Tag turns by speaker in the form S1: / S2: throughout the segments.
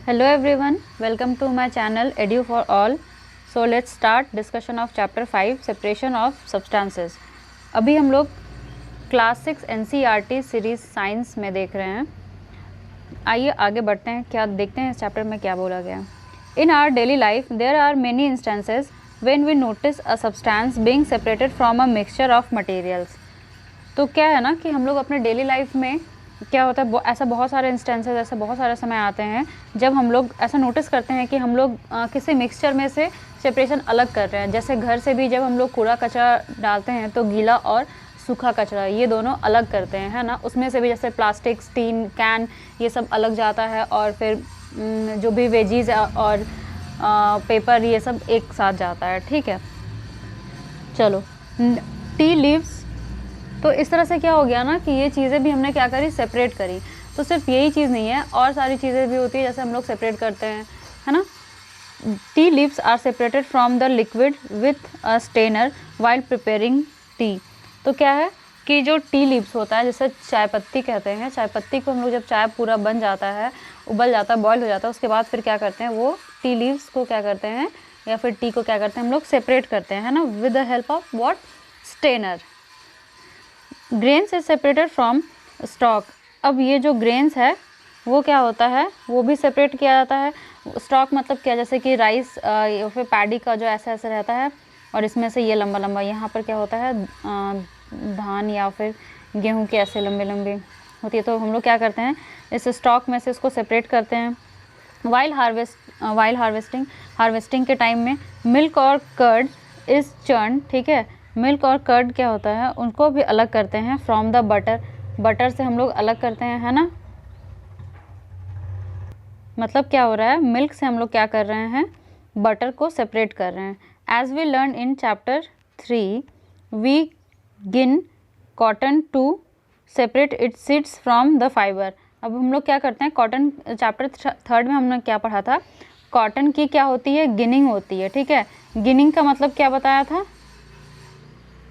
S1: Hello everyone, welcome to my channel Edu for All. So let's start discussion of chapter 5 separation of substances. अभी हम लोग class 6 NCERT series science में देख रहे हैं. आइए आगे बढ़ते हैं, क्या देखते हैं इस चैप्टर में क्या बोला गया. In our daily life there are many instances when we notice a substance being separated from a mixture of materials. तो क्या है ना कि हम लोग अपने डेली लाइफ में क्या होता है, ऐसा बहुत सारे इंस्टेंसेस, ऐसे बहुत सारे समय आते हैं जब हम लोग ऐसा नोटिस करते हैं कि हम लोग किसी मिक्सचर में से सेपरेशन अलग कर रहे हैं. जैसे घर से भी जब हम लोग कूड़ा कचरा डालते हैं तो गीला और सूखा कचरा ये दोनों अलग करते हैं, है ना. उसमें से भी जैसे प्लास्टिक, स्टील, कैन ये सब अलग जाता है और फिर जो भी वेजीज और पेपर ये सब एक साथ जाता है. ठीक है, चलो. टी लीव्स, तो इस तरह से क्या हो गया ना कि ये चीज़ें भी हमने क्या करी, सेपरेट करी. तो सिर्फ यही चीज़ नहीं है, और सारी चीज़ें भी होती है जैसे हम लोग सेपरेट करते हैं, है ना. Tea leaves are separated from the liquid with a strainer while preparing tea. तो क्या है कि जो टी लीव्स होता है, जैसे चाय पत्ती कहते हैं, चाय पत्ती को हम लोग जब चाय पूरा बन जाता है, उबल जाता है, बॉयल हो जाता है, उसके बाद फिर क्या करते हैं, वो टी लीव्स को क्या करते हैं या फिर टी को क्या करते हैं हम लोग सेपरेट करते हैं, है ना, with the help of what, strainer. Grains is separated from stalk. अब ये जो ग्रेन्स है वो क्या होता है, वो भी सेपरेट किया जाता है. स्टॉक मतलब क्या, जैसे कि राइस या फिर पैडी का जो ऐसा ऐसा रहता है और इसमें से ये लंबा लंबा, यहाँ पर क्या होता है धान या फिर गेहूं के ऐसे लंबे लंबे होती है. तो हम लोग क्या करते हैं, इस स्टॉक में से इसको सेपरेट करते हैं. वाइल हार्वेस्टिंग के टाइम में मिल्क और कर्ड इज चर्न. ठीक है, मिल्क और कर्ड क्या होता है, उनको भी अलग करते हैं फ्रॉम द बटर. बटर से हम लोग अलग करते हैं, है ना. मतलब क्या हो रहा है, मिल्क से हम लोग क्या कर रहे हैं, बटर को सेपरेट कर रहे हैं. As we learn in chapter 3 we gin cotton to separate its seeds from the fibre. अब हम लोग क्या करते हैं, कॉटन चैप्टर 3 में हमने क्या पढ़ा था, कॉटन की क्या होती है, गिनिंग होती है. ठीक है, गिनिंग का मतलब क्या बताया था,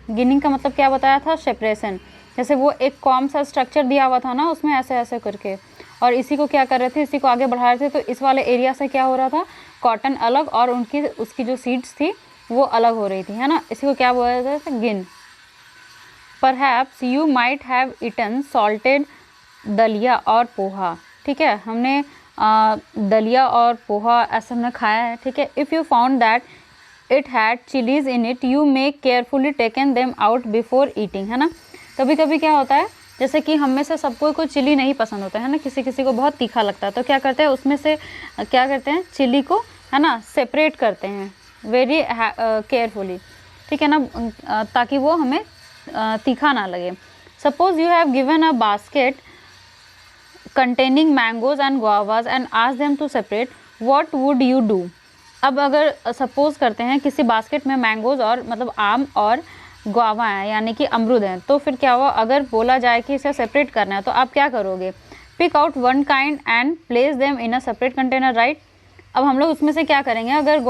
S1: गिनिंग का मतलब क्या बताया था, सेपरेशन. जैसे वो एक कॉम सा स्ट्रक्चर दिया हुआ था ना, उसमें ऐसे ऐसे करके, और इसी को क्या कर रहे थे, इसी को आगे बढ़ा रहे थे. तो इस वाले एरिया से क्या हो रहा था, कॉटन अलग और उसकी जो सीड्स थी वो अलग हो रही थी, है ना. इसी को क्या बोला जाता है, गिन. Perhaps you might have eaten salted dalia और पोहा. ठीक है, हमने दलिया और पोहा ऐसा हमने खाया है. ठीक है, if you found that it had chilies in it you may carefully taken them out before eating, है ना. कभी कभी क्या होता है, जैसे कि हम में से सबको कोई चिली नहीं पसंद होता है ना, किसी किसी को बहुत तीखा लगता है, तो क्या करते हैं उसमें से क्या करते हैं, चिली को, है ना, सेपरेट करते हैं वेरी केयरफुली. ठीक है ना, ताकि वो हमें तीखा ना लगे. Suppose you have given a basket containing mangoes and guavas and ask them to separate, what would you do. अब अगर सपोज करते हैं किसी बास्केट में मैंगोज और मतलब आम और गुआवा है, यानी कि अमरूद हैं, तो फिर क्या हुआ, अगर बोला जाए कि इसे सेपरेट करना है तो आप क्या करोगे, pick out one kind and place them in a separate container, right. अब हम लोग उसमें से क्या करेंगे, अगर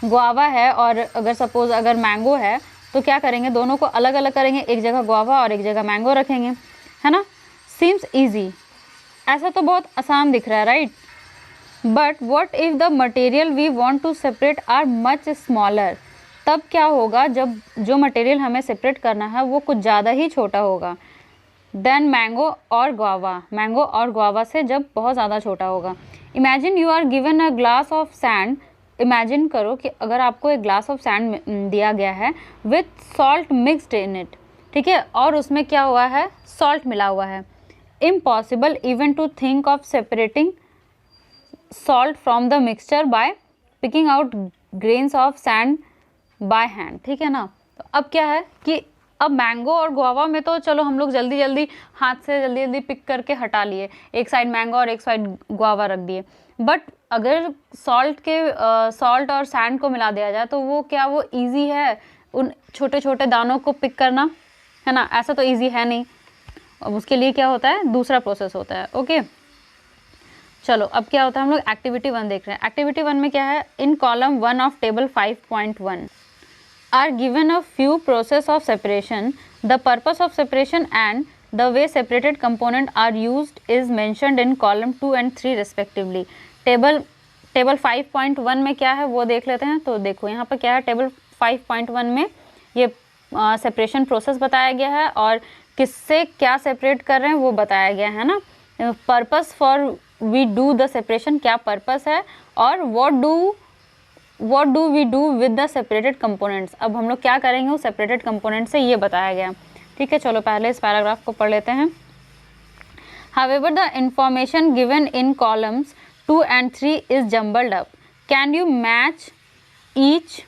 S1: गुआवा है और अगर सपोज अगर मैंगो है तो क्या करेंगे, दोनों को अलग अलग करेंगे, एक जगह गुआवा और एक जगह मैंगो रखेंगे, है ना. सीम्स ईजी, ऐसा तो बहुत आसान दिख रहा है, right. But what if the material we want to separate are much smaller. तब क्या होगा, जब जो मटेरियल हमें सेपरेट करना है वो कुछ ज़्यादा ही छोटा होगा देन मैंगो और गुआवा से जब बहुत ज़्यादा छोटा होगा. Imagine you are given a glass of sand. Imagine करो कि अगर आपको एक ग्लास ऑफ सैंड दिया गया है with salt mixed in it. ठीक है, और उसमें क्या हुआ है, सॉल्ट मिला हुआ है. Impossible even to think of separating salt from the mixture by picking out grains of sand by hand. ठीक है ना. तो अब क्या है कि अब मैंगो और गुआवा में तो चलो हम लोग जल्दी जल्दी हाथ से जल्दी जल्दी पिक करके हटा लिए, एक साइड मैंगो और एक साइड गुआवा रख दिए. बट अगर सॉल्ट और सैंड को मिला दिया जाए तो वो क्या, वो ईजी है उन छोटे छोटे दानों को पिक करना, है ना. ऐसा तो ईजी है नहीं. अब उसके लिए क्या होता है, दूसरा प्रोसेस होता है. ओके, चलो अब क्या होता है, हम लोग एक्टिविटी 1 देख रहे हैं. एक्टिविटी 1 में क्या है, in column 1 of table 5.1 are given a few process of separation, the purpose of separation and the way separated component are used is mentioned in column 2 and 3 respectively. Table 5.1 में क्या है वो देख लेते हैं। तो देखो यहाँ पर क्या है, टेबल 5.1 में ये सेपरेशन प्रोसेस बताया गया है और किससे क्या सेपरेट कर रहे हैं वो बताया गया है ना। Purpose for we do the separation, क्या पर्पस है, और what do we do with the separated components. अब हम लोग क्या करेंगे वो सेपरेटेड कंपोनेंट से, ये बताया गया। ठीक है, चलो पहले इस पैराग्राफ को पढ़ लेते हैं। However, the information given in columns 2 and 3 is jumbled up. Can you match each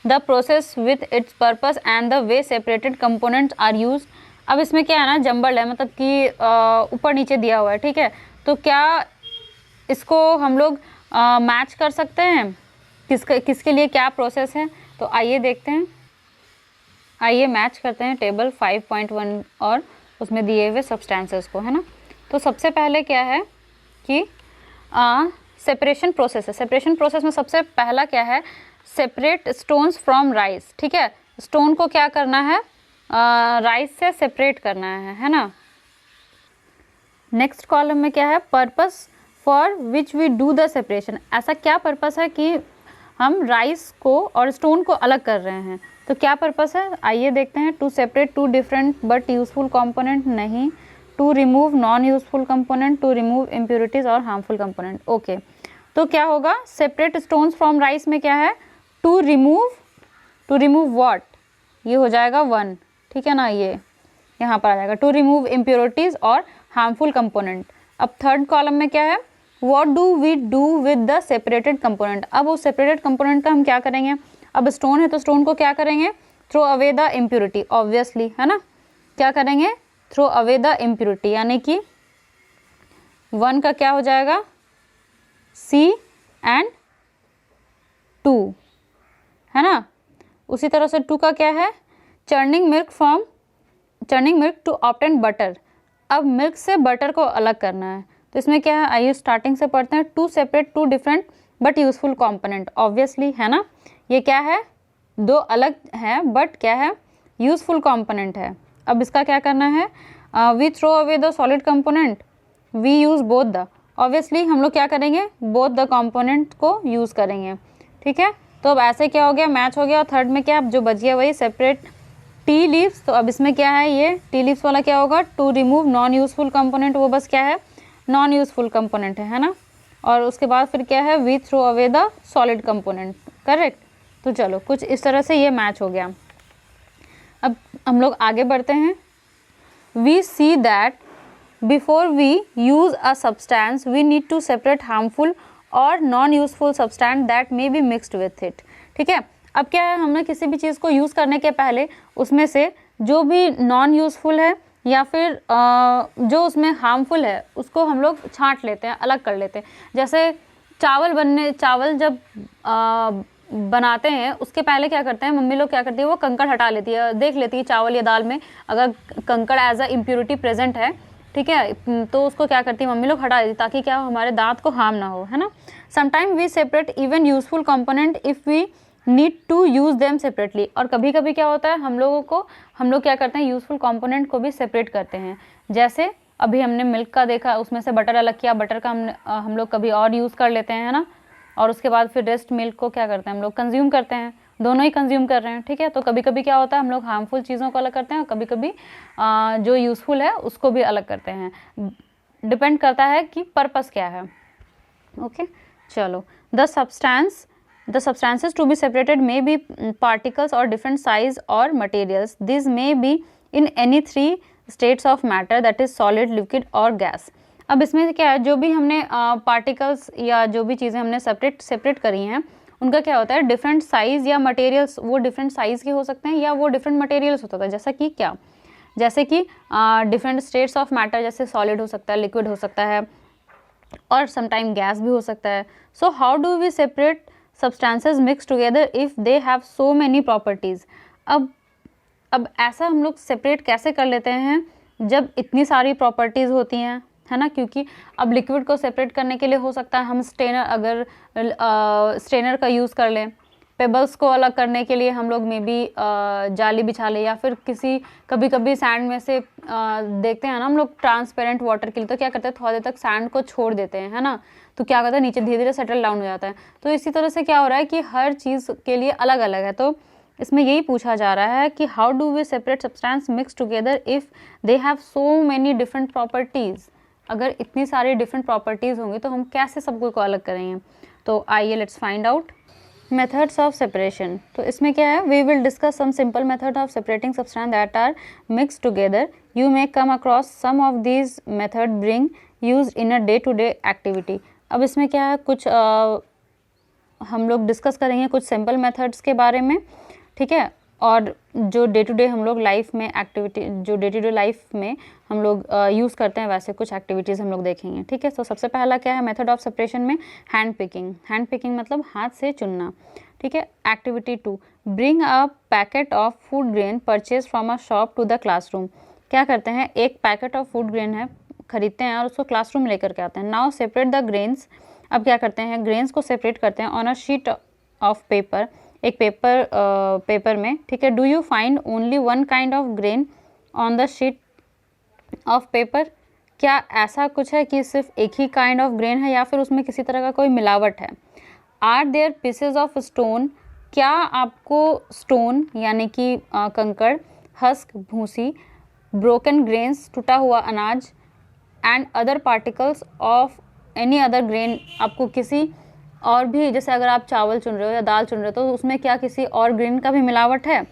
S1: the process with its purpose and the way separated components are used? अब इसमें क्या है ना, जम्बल्ड है, मतलब कि ऊपर नीचे दिया हुआ है। ठीक है, तो क्या इसको हम लोग मैच कर सकते हैं, किसके लिए क्या प्रोसेस है? तो आइए देखते हैं, आइए मैच करते हैं टेबल 5.1 और उसमें दिए हुए सब्सटेंसेस को, है ना। तो सबसे पहले क्या है कि सेपरेशन प्रोसेस है। सेपरेशन प्रोसेस में सबसे पहला क्या है, सेपरेट स्टोन्स फ्रॉम राइस। ठीक है, स्टोन को क्या करना है, राइस से सेपरेट करना है ना। नेक्स्ट कॉलम में क्या है, purpose for which we do the separation. ऐसा क्या पर्पस है कि हम राइस को और स्टोन को अलग कर रहे हैं, तो क्या पर्पस है आइए देखते हैं। To separate two different but useful component, नहीं। To remove non useful component, to remove impurities और हार्मफुल कंपोनेंट। ओके, तो क्या होगा, सेपरेट स्टोन्स फ्रॉम राइस में क्या है, टू रिमूव व्हाट, ये हो जाएगा 1। ठीक है ना, ये यहाँ पर आ जाएगा टू रिमूव इम्प्योरिटीज और हार्मफुल कंपोनेंट। अब थर्ड कॉलम में क्या है, what do we do with the separated component. अब उस सेपरेटेड कंपोनेंट का हम क्या करेंगे, अब स्टोन है तो स्टोन को क्या करेंगे, throw away the impurity, obviously, है ना। क्या करेंगे, थ्रो अवे द इम्प्योरिटी, यानी कि 1 का क्या हो जाएगा, C and 2, है ना। उसी तरह से 2 का क्या है, churning milk to obtain butter. अब मिल्क से बटर को अलग करना है, तो इसमें क्या है, आइए स्टार्टिंग से पढ़ते हैं। To separate two different but useful component, obviously, है ना। ये क्या है, 2 अलग है बट क्या है, यूजफुल कंपोनेंट है। अब इसका क्या करना है, we throw away the solid component, we use both the, obviously हम लोग क्या करेंगे, बोथ द कंपोनेंट को यूज करेंगे। ठीक है, तो अब ऐसे क्या हो गया, मैच हो गया। और थर्ड में क्या, अब जो बच गया वही सेपरेट टी लीव्स, तो अब इसमें क्या है, ये टी लीव्स वाला क्या होगा, to remove non useful component, वो बस क्या है, नॉन यूजफुल कंपोनेंट है ना। और उसके बाद फिर क्या है, we throw away the solid component, correct. तो चलो कुछ इस तरह से ये मैच हो गया। अब हम लोग आगे बढ़ते हैं। We see that before we use a substance we need to separate harmful और non useful substance that may be mixed with it. ठीक है, अब क्या है, हमने किसी भी चीज़ को यूज़ करने के पहले उसमें से जो भी नॉन यूजफुल है या फिर जो उसमें हार्मफुल है उसको हम लोग छांट लेते हैं, अलग कर लेते हैं। जैसे चावल जब बनाते हैं उसके पहले क्या करते हैं, मम्मी लोग क्या करती है, वो कंकड़ हटा लेती है, देख लेती है चावल या दाल में अगर कंकड़ एज अ इम्प्योरिटी प्रेजेंट है, ठीक है, तो उसको क्या करती है मम्मी लोग हटा देती, ताकि क्या हमारे दांत को हार्म ना हो, है ना। Sometime we separate even useful component if we need to use them separately. और कभी कभी क्या होता है, हम लोग क्या करते हैं, यूजफुल कंपोनेंट को भी सेपरेट करते हैं। जैसे अभी हमने मिल्क का देखा, उसमें से बटर अलग किया, बटर का हम लोग कभी और यूज़ कर लेते हैं, है ना। और उसके बाद फिर रेस्ट मिल्क को क्या करते हैं, हम लोग कंज्यूम करते हैं, दोनों ही कंज्यूम कर रहे हैं, ठीक है। तो कभी कभी क्या होता है, हम लोग हार्मफुल चीज़ों को अलग करते हैं और कभी कभी जो यूज़फुल है उसको भी अलग करते हैं, डिपेंड करता है कि पर्पस क्या है। ओके, चलो। The substances to be separated may be particles or different size or materials. These may be in any 3 states of matter, that is solid, liquid और gas. अब इसमें क्या है, जो भी हमने पार्टिकल्स या जो भी चीज़ें हमने सेपरेट करी हैं उनका क्या होता है, डिफरेंट साइज़ या मटेरियल्स, वो डिफरेंट साइज़ के हो सकते हैं या वो डिफरेंट मटेरियल्स होता है। जैसे कि डिफरेंट स्टेट्स ऑफ मैटर, जैसे सॉलिड हो सकता है, लिक्विड हो सकता है और समटाइम गैस भी हो सकता है। So how do we separate substances mixed together if they have so many properties? अब ऐसा हम लोग सेपरेट कैसे कर लेते हैं जब इतनी सारी प्रॉपर्टीज़ होती हैं, है ना। क्योंकि अब लिक्विड को सेपरेट करने के लिए हो सकता है हम स्ट्रेनर का यूज़ कर लें, पेबल्स को अलग करने के लिए हम लोग मे बी जाली बिछा ले, या फिर कभी कभी सैंड में से देखते हैं ना हम लोग ट्रांसपेरेंट वाटर के लिए, तो क्या करते हैं थोड़ी देर तक सैंड को छोड़ देते हैं, है ना, तो क्या करता है नीचे धीरे धीरे सेटल डाउन हो जाता है। तो इसी तरह से क्या हो रहा है कि हर चीज़ के लिए अलग अलग है। तो इसमें यही पूछा जा रहा है कि how do we separate substance mix together if they have so many different properties. अगर इतनी सारी डिफरेंट प्रॉपर्टीज़ होंगी तो हम कैसे सबको को अलग करेंगे। तो आइए let's find out methods of separation. तो इसमें क्या है, we will discuss some simple method of separating substance that are mix together. You may come across some of these method bring use in a day to day activity. अब इसमें क्या है, कुछ हम लोग डिस्कस करेंगे कुछ सिंपल मेथड्स के बारे में, ठीक है, और जो डे टू डे हम लोग लाइफ में एक्टिविटी, जो डे टू डे लाइफ में हम लोग यूज़ करते हैं वैसे कुछ एक्टिविटीज़ हम लोग देखेंगे, ठीक है। तो सबसे पहला क्या है मेथड ऑफ सेपरेशन में, हैंड पिकिंग। हैंड पिकिंग मतलब हाथ से चुनना, ठीक है। Activity 2, bring a packet of food grain purchase from a shop to the classroom. क्या करते हैं, एक पैकेट ऑफ फूड ग्रेन है खरीदते हैं और उसको क्लासरूम लेकर के आते हैं। Now separate the grains. अब क्या करते हैं, ग्रेन्स को सेपरेट करते हैं on a sheet of paper, एक पेपर में, ठीक है। Do you find only one kind of grain on the sheet of paper. क्या ऐसा कुछ है कि सिर्फ एक ही काइंड ऑफ ग्रेन है या फिर उसमें किसी तरह का कोई मिलावट है। Are there pieces of stone. क्या आपको स्टोन यानी कि कंकड़, हस्क भूसी, ब्रोकन ग्रेन्स टूटा हुआ अनाज and other particles of any other grain, आपको किसी और भी, जैसे अगर आप चावल चुन रहे हो या दाल चुन रहे हो तो उसमें क्या किसी और ग्रेन का भी मिलावट है।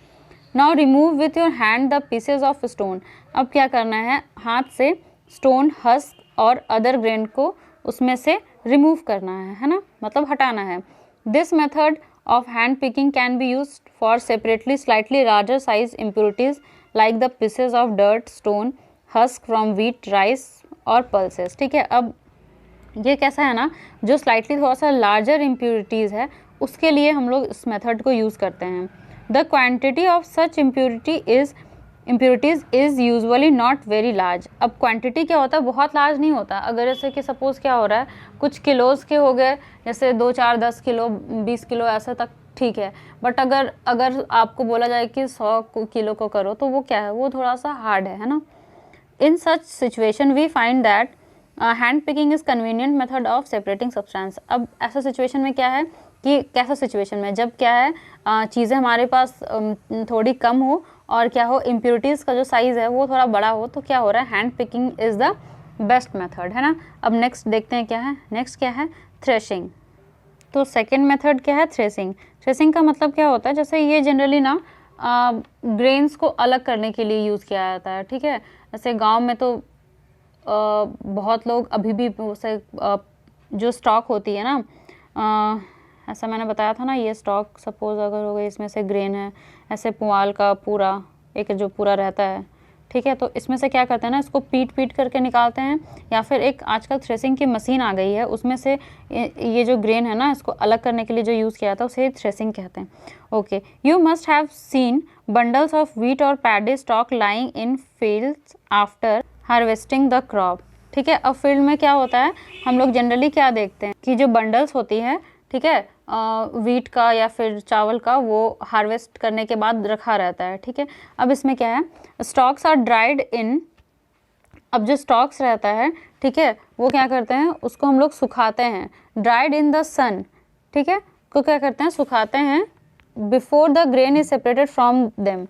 S1: Now remove with your hand the pieces of stone. अब क्या करना है, हाथ से स्टोन, हस्क और अदर ग्रेन को उसमें से रिमूव करना है ना, मतलब हटाना है। This method of hand picking can be use for separately slightly larger size impurities like the pieces of dirt, stone, husk from wheat, rice और पल्सेस, ठीक है। अब ये कैसा है ना, जो स्लाइटली थोड़ा सा लार्जर इम्प्योरिटीज़ है उसके लिए हम लोग इस मेथड को यूज़ करते हैं। The quantity of such impurities is usually not very large. अब क्वांटिटी क्या होता है, बहुत लार्ज नहीं होता। अगर जैसे कि सपोज़ क्या हो रहा है, कुछ किलोज़ के हो गए, जैसे 2, 4, 10 किलो, 20 किलो ऐसा तक ठीक है। बट अगर आपको बोला जाए कि 100 किलो को करो तो वो क्या है, वो थोड़ा सा हार्ड है ना। In such situation we find that hand picking is convenient method of separating substance. अब ऐसा सिचुएशन में क्या है कि कैसा सिचुएशन में, जब क्या है चीज़ें हमारे पास थोड़ी कम हो और क्या हो, इम्प्योरिटीज़ का जो साइज़ है वो थोड़ा बड़ा हो, तो क्या हो रहा है, hand picking is the best method, है ना। अब नेक्स्ट देखते हैं क्या है, नेक्स्ट क्या है, थ्रेशिंग। तो सेकेंड मेथड क्या है, थ्रेसिंग। थ्रेसिंग का मतलब क्या होता है, जैसे ये जनरली ना ग्रेन्स को अलग करने के लिए यूज़ किया जाता है, ठीक है। जैसे गांव में तो बहुत लोग अभी भी उसे जो स्टॉक होती है ना, ऐसा मैंने बताया था ना, ये स्टॉक सपोज अगर हो गई, इसमें से ग्रेन है, ऐसे पुआल का पूरा एक जो पूरा रहता है, ठीक है। तो इसमें से क्या करते हैं ना, इसको पीट करके निकालते हैं, या फिर एक आजकल थ्रेसिंग की मशीन आ गई है, उसमें से ये जो ग्रेन है ना, इसको अलग करने के लिए जो यूज़ किया था उसे थ्रेसिंग कहते हैं। Okay, you must have seen bundles of wheat और paddy stalk lying in fields after harvesting the crop, ठीक है। अब फील्ड में क्या होता है, हम लोग जनरली क्या देखते हैं कि जो बंडल्स होती है, ठीक है, व्हीट का या फिर चावल का, वो हार्वेस्ट करने के बाद रखा रहता है, ठीक है। अब इसमें क्या है, स्टॉक्स आर ड्राइड इन। अब जो स्टॉक्स रहता है, ठीक है, वो क्या करते हैं, उसको हम लोग सुखाते हैं, ड्राइड इन द सन, ठीक है, को क्या करते हैं, सुखाते हैं before the grain is separated from them.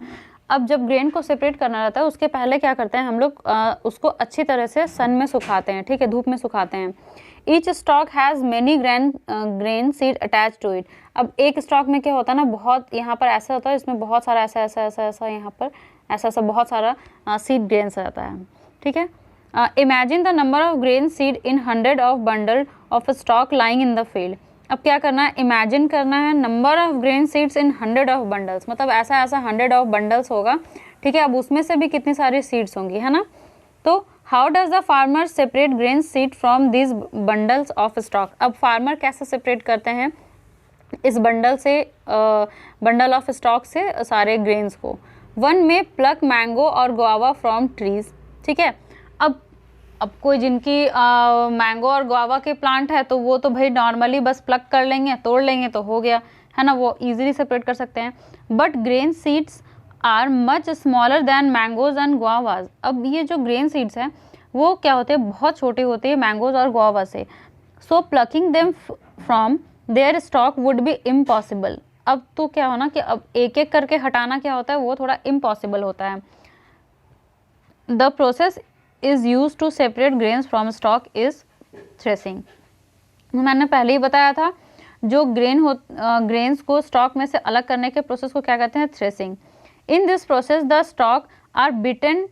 S1: अब जब ग्रेन को सेपरेट करना रहता है उसके पहले क्या करते हैं हम लोग, उसको अच्छी तरह से सन में सुखाते हैं, ठीक है, धूप में सुखाते हैं। Each stalk has many grain seed attach to it. अब एक स्टॉक में क्या होता है ना, बहुत यहाँ पर ऐसा होता है, इसमें बहुत सारा ऐसा यहाँ पर ऐसा बहुत सारा सीड ग्रेन्स रहता है, ठीक है। Imagine the number of grain seed in 100 of bundle of stock lying in the field. अब क्या करना है, इमेजिन करना है number of grain seeds in 100 of bundles, मतलब ऐसा 100 ऑफ बंडल्स होगा, ठीक है। अब उसमें से भी कितनी सारी सीड्स होंगी, है ना। तो how does the farmer separate grain seed from this bundles of stock. अब फार्मर कैसे सेपरेट करते हैं इस बंडल ऑफ स्टॉक से सारे ग्रेन्स को। वन में प्लक मैंगो और गुआवा फ्रॉम ट्रीज, ठीक है। अब कोई जिनकी मैंगो और गुआवा के प्लांट है तो वो तो भाई नॉर्मली बस प्लक कर लेंगे, तोड़ लेंगे तो हो गया, है ना, वो इजीली सेपरेट कर सकते हैं। But grain seeds are much smaller than mangoes and guavas. अब ये जो ग्रेन सीड्स हैं वो क्या होते हैं, बहुत छोटे होते हैं मैंगोज और गुआवा से। So plucking them from their stalk would be impossible. अब तो क्या हो ना कि अब एक एक करके हटाना क्या होता है, वो थोड़ा इम्पॉसिबल होता है। The process is use to separate grains from stalk is threshing. मैंने पहले ही बताया था, जो ग्रेन्स को स्टॉक में से अलग करने के प्रोसेस को क्या कहते हैं, threshing. In this process the stalk are beaten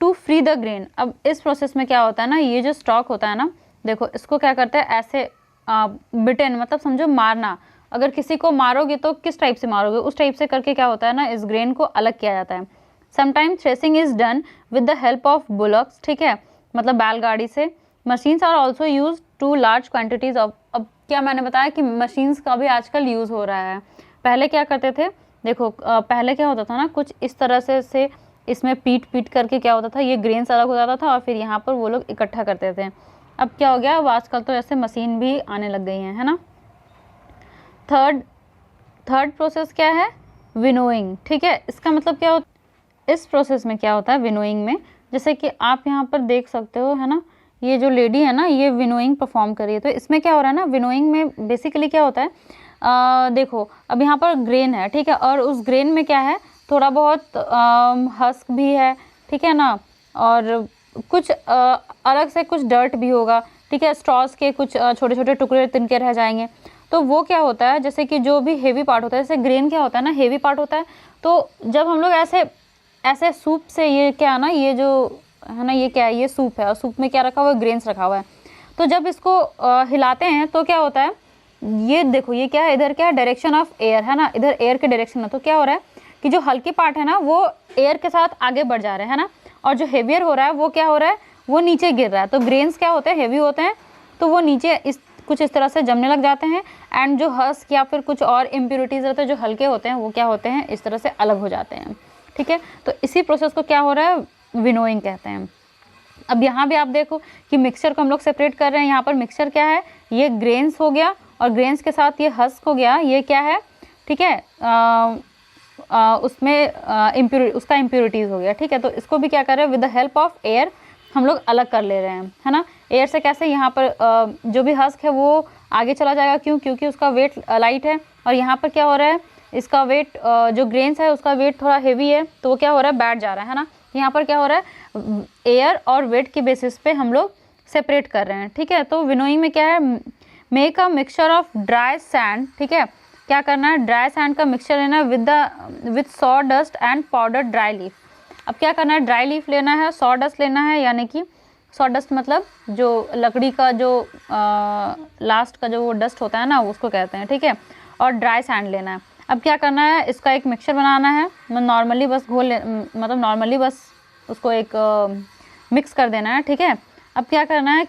S1: to free the grain. अब इस प्रोसेस में क्या होता है ना, ये जो स्टॉक होता है ना, देखो इसको क्या करते हैं, ऐसे बिटन मतलब समझो मारना। अगर किसी को मारोगे तो किस टाइप से मारोगे, उस टाइप से करके क्या होता है ना, इस ग्रेन को अलग किया जाता है। Sometime threshing is done with the help of bullocks, ठीक है, मतलब बैलगाड़ी से। Machines are also use to large quantities of. अब क्या मैंने बताया कि मशीन्स का भी आजकल यूज़ हो रहा है। पहले क्या करते थे, देखो पहले क्या होता था ना, कुछ इस तरह से इसमें पीट करके क्या होता था, ये ग्रेन्स अलग हो जाता था और फिर यहाँ पर वो लोग इकट्ठा करते थे। अब क्या हो गया, अब आजकल तो ऐसे मशीन भी आने लग गई हैं, है ना। थर्ड प्रोसेस क्या है, विनोइंग, ठीक है। इसका मतलब क्या होता है, इस प्रोसेस में क्या होता है विनोइंग में, जैसे कि आप यहाँ पर देख सकते हो, है ना, ये जो लेडी है ना, ये विनोइंग परफॉर्म कर रही है। तो इसमें क्या हो रहा है ना, विनोइंग में बेसिकली क्या होता है, देखो अब यहाँ पर ग्रेन है, ठीक है, और उस ग्रेन में क्या है, थोड़ा बहुत हस्क भी है, ठीक है ना, और कुछ अलग से कुछ डर्ट भी होगा, ठीक है, स्ट्रॉस के कुछ छोटे छोटे टुकड़े तिनके रह जाएंगे। तो वो क्या होता है, जैसे कि जो भी हेवी पार्ट होता है, जैसे ग्रेन क्या होता है ना, हेवी पार्ट होता है। तो जब हम लोग ऐसे सूप से, ये क्या है ना, ये जो है ना, ये क्या है, ये सूप है, और सूप में क्या रखा हुआ है, ग्रेन्स रखा हुआ है। तो जब इसको हिलाते हैं तो क्या होता है, ये देखो ये क्या है, इधर क्या है, डायरेक्शन ऑफ एयर, है ना, इधर एयर के डायरेक्शन है। तो क्या हो रहा है कि जो हल्की पार्ट है ना, वो एयर के साथ आगे बढ़ जा रहे हैं, है ना, और जो हेवियर हो रहा है वो क्या हो रहा है, वो नीचे गिर रहा है। तो ग्रेन्स क्या होते हैं, हेवी होते हैं, तो वो नीचे कुछ इस तरह से जमने लग जाते हैं। एंड जो हस्क या फिर कुछ और इम्प्योरिटीज़ रहते हैं जो हल्के होते हैं, वो क्या होते हैं, इस तरह से अलग हो जाते हैं, ठीक है। तो इसी प्रोसेस को क्या हो रहा है, विनोइंग कहते हैं। अब यहाँ भी आप देखो कि मिक्सचर को हम लोग सेपरेट कर रहे हैं। यहाँ पर मिक्सचर क्या है, ये ग्रेन्स हो गया, और ग्रेन्स के साथ ये हस्क हो गया, ये क्या है, ठीक है, उसमें उसका इम्प्योरिटीज़ हो गया, ठीक है। तो इसको भी क्या कर रहे हैं, with the help of air हम लोग अलग कर ले रहे हैं, है ना। एयर से कैसे, यहाँ पर जो भी हस्क है वो आगे चला जाएगा, क्योंकि उसका वेट लाइट है, और यहाँ पर क्या हो रहा है, इसका वेट जो ग्रेन्स है उसका वेट थोड़ा हेवी है, तो वो क्या हो रहा है, बैठ जा रहा है ना। यहाँ पर क्या हो रहा है, एयर और वेट के बेसिस पे हम लोग सेपरेट कर रहे हैं, ठीक है। तो विनोइंग में क्या है, make a mixture of dry sand, ठीक है, क्या करना है, ड्राई सैंड का मिक्सचर लेना with saw dust and powder dry leaf. अब क्या करना है, ड्राई लीफ लेना है, सॉ डस्ट लेना है, यानी कि सॉ डस्ट मतलब जो लकड़ी का जो लास्ट का जो वो डस्ट होता है ना, उसको कहते हैं, ठीक है, और ड्राई सैंड लेना है। अब क्या करना है, इसका एक मिक्सचर बनाना है, नॉर्मली बस मतलब नॉर्मली बस उसको एक मिक्स कर देना है, ठीक है। अब क्या करना है,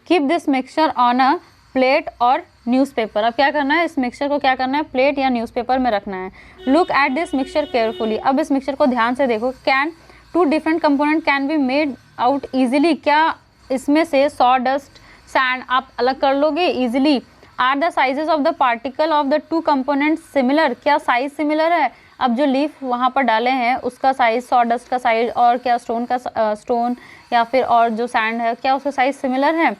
S1: keep this mixture on a plate और न्यूज़पेपर। अब क्या करना है, इस मिक्सचर को क्या करना है, प्लेट या न्यूज़पेपर में रखना है। Look at this mixture carefully. अब इस मिक्सचर को ध्यान से देखो। Can two different component can be made out easily. क्या इसमें से सॉ डस्ट सैंड आप अलग कर लोगे easily. Are the sizes of the particle of the two components similar. क्या साइज सिमिलर है। अब जो लीफ वहाँ पर डाले हैं उसका साइज, सॉ डस्ट का साइज, और क्या स्टोन या फिर और जो सैंड है, क्या उसका साइज सिमिलर है।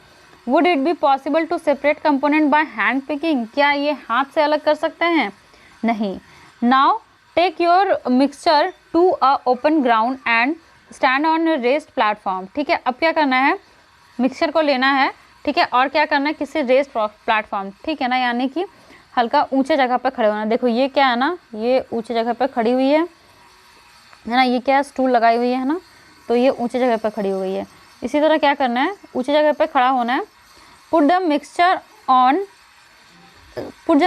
S1: Would it be possible to separate component by hand picking. क्या ये हाथ से अलग कर सकते हैं, नहीं। Now take your mixture to a open ground and stand on raised platform. ठीक है, अब क्या करना है, मिक्सचर को लेना है, ठीक है, और क्या करना है, किसी रेस्ड प्लेटफॉर्म, ठीक है ना, यानी कि हल्का ऊंचे जगह पर खड़े होना। देखो ये क्या है ना, ये ऊंचे जगह पर खड़ी हुई है ना, ये क्या स्टूल लगाई हुई है ना, तो ये ऊंचे जगह पर खड़ी हो गई है। इसी तरह क्या करना है, ऊंचे जगह पर खड़ा होना है। Put the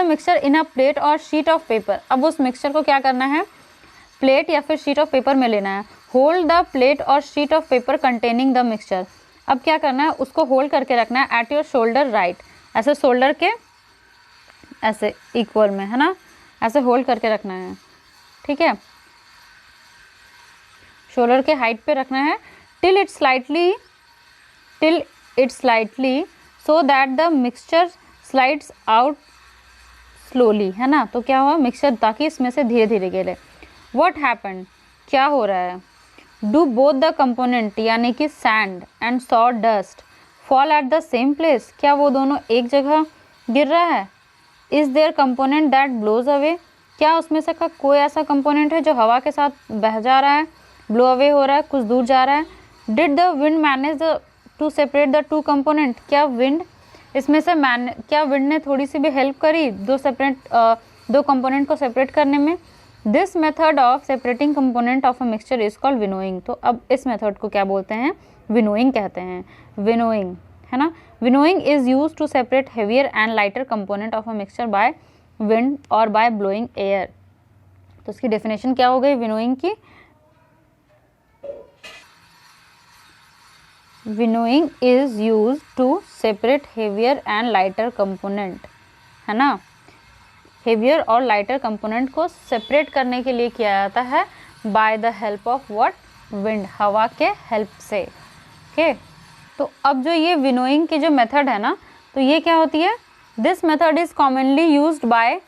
S1: mixture in a plate और शीट ऑफ पेपर। अब उस मिक्सचर को क्या करना है, प्लेट या फिर शीट ऑफ पेपर में लेना है। होल्ड द प्लेट और sheet of paper containing the mixture. अब क्या करना है, उसको होल्ड करके रखना है एट योर शोल्डर राइट, ऐसे शोल्डर के ऐसे इक्वल में, है ना, ऐसे होल्ड करके रखना है, ठीक है, शोल्डर के हाइट पे रखना है। Till it slightly so that the mixture slides out slowly, है ना। तो क्या हुआ, मिक्सचर ताकि इसमें से धीरे धीरे गिरे। व्हाट हैपेंड, क्या हो रहा है, डू बोथ द कंपोनेंट यानी कि sand and saw dust fall at the same place, क्या वो दोनों एक जगह गिर रहा है। Is there component that blows away, क्या उसमें से का कोई ऐसा कंपोनेंट है जो हवा के साथ बह जा रहा है, ब्लो अवे हो रहा है, कुछ दूर जा रहा है। Did the wind manage to separate the two component, क्या विंड इसमें से क्या विंड ने थोड़ी सी भी हेल्प करी दो कंपोनेंट को सेपरेट करने में। This method of separating component of a mixture is called winnowing. तो अब इस मेथड को क्या बोलते हैं, विनोइंग कहते हैं, विनोइंग, है ना। Winnowing is use to separate heavier and lighter component of a mixture by wind और बाय ब्लोइंग एयर। तो इसकी डेफिनेशन क्या हो गई विनोइंग की, winnowing is use to separate heavier and lighter component, है ना। हेवियर और लाइटर कंपोनेंट को सेपरेट करने के लिए किया जाता है by the help of what, wind, हवा के हेल्प से। ओके, तो अब जो ये विनोइंग की जो मेथड है ना, तो ये क्या होती है, this method is commonly used by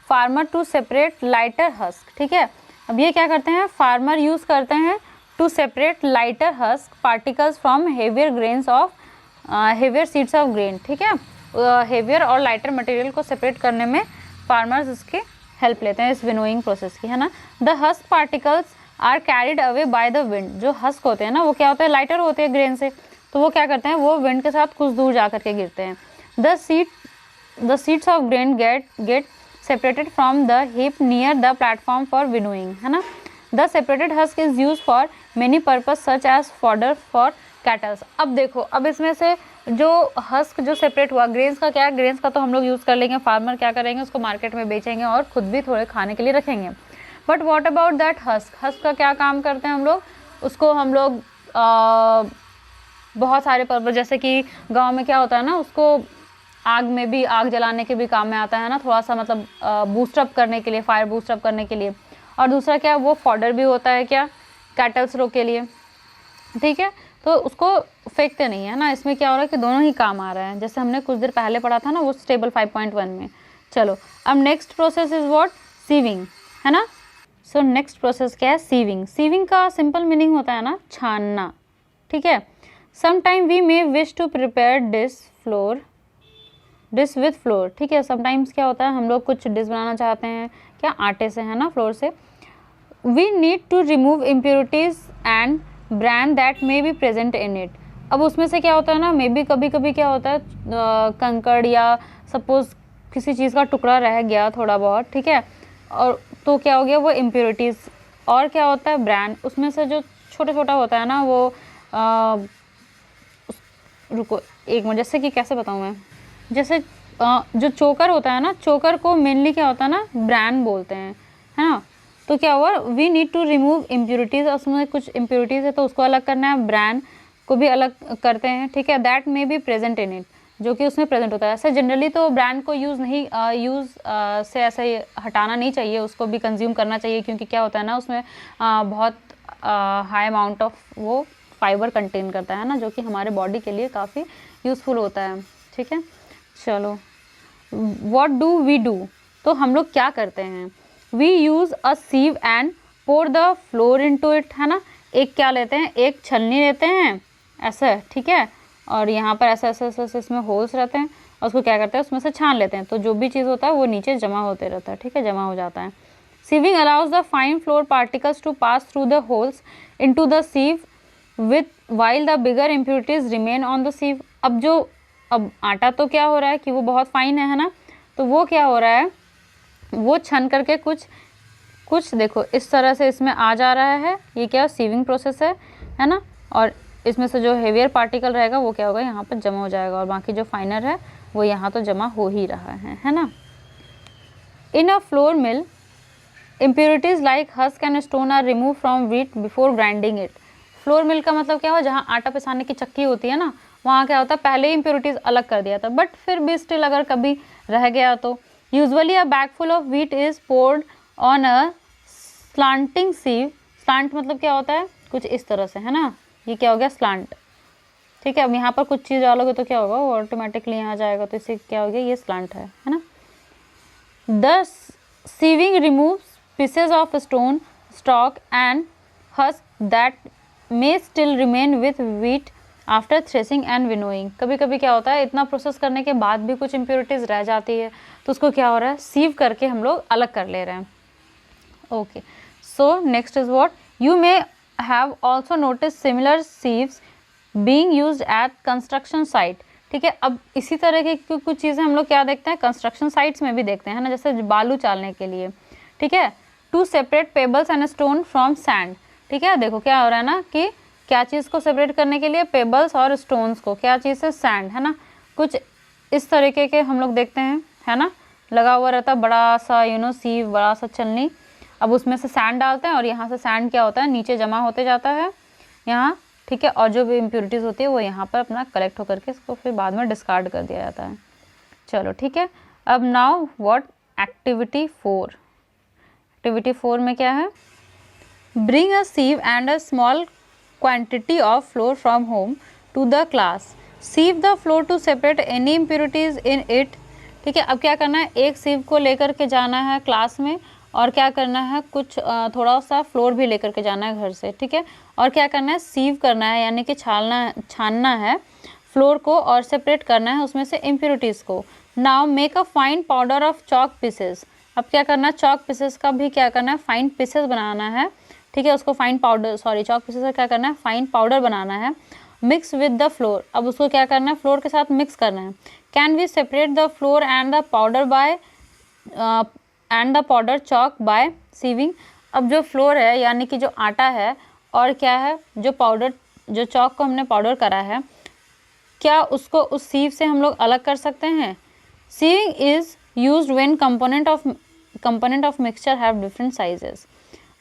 S1: farmer to separate lighter husk. ठीक है, अब ये क्या करते हैं, फार्मर यूज करते हैं to separate lighter husk particles from heavier grains of heavier seeds of grain. ठीक है, हेवियर और लाइटर मटेरियल को सेपरेट करने में फार्मर्स इसकी हेल्प लेते हैं, इस विनोइंग प्रोसेस की, है ना। The husk particles are carried away by the wind, जो हस्क होते हैं ना वो क्या होते हैं, लाइटर होते हैं ग्रेन से, तो वो क्या करते हैं, वो विंड के साथ कुछ दूर जा करके गिरते हैं। The seeds of grain get separated from the heap near the platform for winnowing, है ना। The separated husk is use for many purpose such as fodder for cattles. अब देखो, अब इसमें से जो हस्क जो सेपरेट हुआ, ग्रेन्स का क्या, ग्रेन्स का तो हम लोग यूज़ कर लेंगे, फार्मर क्या करेंगे, उसको मार्केट में बेचेंगे और खुद भी थोड़े खाने के लिए रखेंगे। But what about that husk, husk का क्या काम करते हैं हम लोग, उसको हम लोग बहुत सारे पर्पज, जैसे कि गांव में क्या होता है ना, उसको आग जलाने के भी काम में आता है ना, थोड़ा सा मतलब बूस्टअप करने के लिए, फायर बूस्टअप करने के लिए। और दूसरा क्या, वो फॉडर भी होता है क्या, कैटल्स रो के लिए। ठीक है, तो उसको फेंकते नहीं है ना, इसमें क्या हो रहा है कि दोनों ही काम आ रहा है, जैसे हमने कुछ देर पहले पढ़ा था ना वो टेबल 5.1 में। चलो, अब next process is what, sieving, है ना। सो नेक्स्ट प्रोसेस क्या है, सीविंग। सीविंग का सिंपल मीनिंग होता है ना, छानना। ठीक है, sometime we may wish to prepare dish with flour. ठीक है, समटाइम्स क्या होता है, हम लोग कुछ डिश बनाना चाहते हैं क्या, आटे से, है ना, फ्लोर से। We need to remove impurities and bran that may be present in it. अब उसमें से क्या होता है ना, मे बी कभी कभी क्या होता है, कंकड़ या सपोज किसी चीज़ का टुकड़ा रह गया थोड़ा बहुत, ठीक है, और तो क्या हो गया, वो इम्प्योरिटीज़। और क्या होता है, ब्रांड, उसमें से जो छोटा छोटा होता है ना वो रुको एक मिनट, जैसे कि कैसे बताऊँ मैं, जैसे जो चोकर होता है ना, चोकर को मेनली क्या होता है ना, ब्रांड बोलते हैं, है ना। तो क्या हुआ, we need to remove impurities, उसमें कुछ इम्प्योरिटीज़ है तो उसको अलग करना है, ब्रांड को भी अलग करते हैं। ठीक है, that may be present in it, जो कि उसमें प्रेजेंट होता है। ऐसे जनरली तो ब्रांड को यूज़ से ऐसे हटाना नहीं चाहिए, उसको भी कंज्यूम करना चाहिए, क्योंकि क्या होता है ना, उसमें बहुत हाई अमाउंट ऑफ वो फाइबर कंटेन करता है ना, जो कि हमारे बॉडी के लिए काफ़ी यूज़फुल होता है। ठीक है, चलो, व्हाट डू वी डू, तो हम लोग क्या करते हैं, we use a sieve and pour the flour into it, है ना। एक क्या लेते हैं, एक छलनी लेते हैं ऐसा, ठीक है, और यहाँ पर ऐसे ऐसे ऐसे इसमें होल्स रहते हैं, और उसको क्या करते हैं, उसमें से छान लेते हैं, तो जो भी चीज़ होता है वो नीचे जमा होते रहता है। ठीक है, जमा हो जाता है। Sieving allows the fine flour particles to pass through the holes into the sieve with while the bigger impurities remain on the sieve. अब आटा तो क्या हो रहा है कि वो बहुत फाइन है ना, तो वो क्या हो रहा है, वो छन करके कुछ देखो इस तरह से इसमें आ जा रहा है, ये क्या सीविंग प्रोसेस है ना। और इसमें से जो हेवियर पार्टिकल रहेगा वो क्या होगा, यहाँ पर जमा हो जाएगा, और बाकी जो फाइनर है वो यहाँ तो जमा हो ही रहा है ना। In a flour mill impurities like husk and stone are remove from wheat before grinding it. Flour mill का मतलब क्या हुआ, जहाँ आटा पिसाने की चक्की होती है ना, वहाँ क्या होता है, पहले ही इम्प्योरिटीज अलग कर दिया था, बट फिर भी स्टिल अगर कभी रह गया तो usually a bag full of wheat is poured on a slanting sieve. Slant मतलब क्या होता है, कुछ इस तरह से, है ना, ये क्या हो गया, स्लांट। ठीक है, अब यहाँ पर कुछ चीज़ डालोगे तो क्या होगा, वो ऑटोमेटिकली यहाँ जाएगा, तो इससे क्या हो गया, ये स्लांट है ना। The sieving removes pieces of stone, stalk and husk that may still remain with wheat after threshing and winnowing. कभी कभी क्या होता है, इतना प्रोसेस करने के बाद भी कुछ इम्प्योरिटीज रह जाती है, तो उसको क्या हो रहा है, सीव करके हम लोग अलग कर ले रहे हैं. Okay, so next is what, you may have also notice similar sieves being used eight construction site. ठीक है, अब इसी तरह की कुछ चीज़ें हम लोग क्या देखते हैं, कंस्ट्रक्शन साइट्स में भी देखते हैं ना, जैसे बालू चालने के लिए. ठीक है, to separate pebbles and stone from sand. ठीक है, देखो क्या हो रहा है ना कि क्या चीज़ को सेपरेट करने के लिए, पेबल्स और स्टोन्स को, क्या चीज़ है, सैंड, है ना. कुछ इस तरीके के हम लोग देखते हैं, है ना, लगा हुआ रहता है बड़ा सा सीव, बड़ा सा चलनी. अब उसमें से सैंड डालते हैं और यहाँ से सैंड क्या होता है, नीचे जमा होते जाता है यहाँ. ठीक है, और जो भी इम्प्योरिटीज़ होती है वो यहाँ पर अपना कलेक्ट होकर के इसको फिर बाद में डिस्कार्ड कर दिया जाता है. चलो ठीक है, अब नाउ व्हाट, एक्टिविटी 4. एक्टिविटी 4 में क्या है, bring a sieve and a small quantity of flour from home to the class. Sieve the flour to separate any impurities in it. ठीक है, अब क्या करना है, एक सीव को लेकर के जाना है क्लास में, और क्या करना है, कुछ थोड़ा सा फ्लोर भी लेकर के जाना है घर से. ठीक है, और क्या करना है, सीव करना है, यानी कि छानना है फ्लोर को और सेपरेट करना है उसमें से इम्प्योरिटीज़ को. Now make a fine powder of chalk pieces. अब क्या करना है, चॉक पीसेस का भी क्या करना है, फाइन पीसेस बनाना है. ठीक है, उसको फाइन पाउडर, चॉक पीसेस का क्या करना है, फाइन पाउडर बनाना है. मिक्स विद द फ्लोर, अब उसको क्या करना है, फ्लोर के साथ मिक्स करना है. Can we separate the flour and the powder chalk by sieving. अब जो फ्लोर है यानी कि जो आटा है और क्या है, जो पाउडर, जो चॉक को हमने पाउडर करा है, क्या उसको उस सीव से हम लोग अलग कर सकते हैं. Sieving is used when component of mixture have different sizes.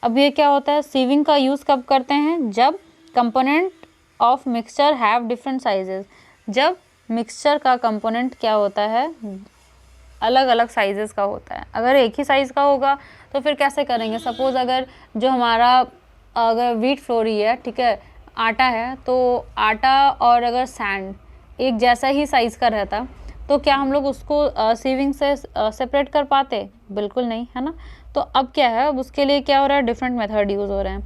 S1: अब ये क्या होता है, सीविंग का यूज़ कब करते हैं, जब component of mixture have different sizes. जब मिक्सचर का कंपोनेंट क्या होता है, अलग अलग साइजेस का होता है. अगर एक ही साइज़ का होगा तो फिर कैसे करेंगे, सपोज़ अगर जो हमारा अगर व्हीट फ्लोर ही है, ठीक है, आटा है, तो आटा और अगर सैंड एक जैसा ही साइज़ का रहता तो क्या हम लोग उसको सीविंग से सेपरेट कर पाते, बिल्कुल नहीं, है ना. तो अब क्या है, अब उसके लिए क्या हो रहा है, डिफरेंट मेथड यूज़ हो रहे हैं.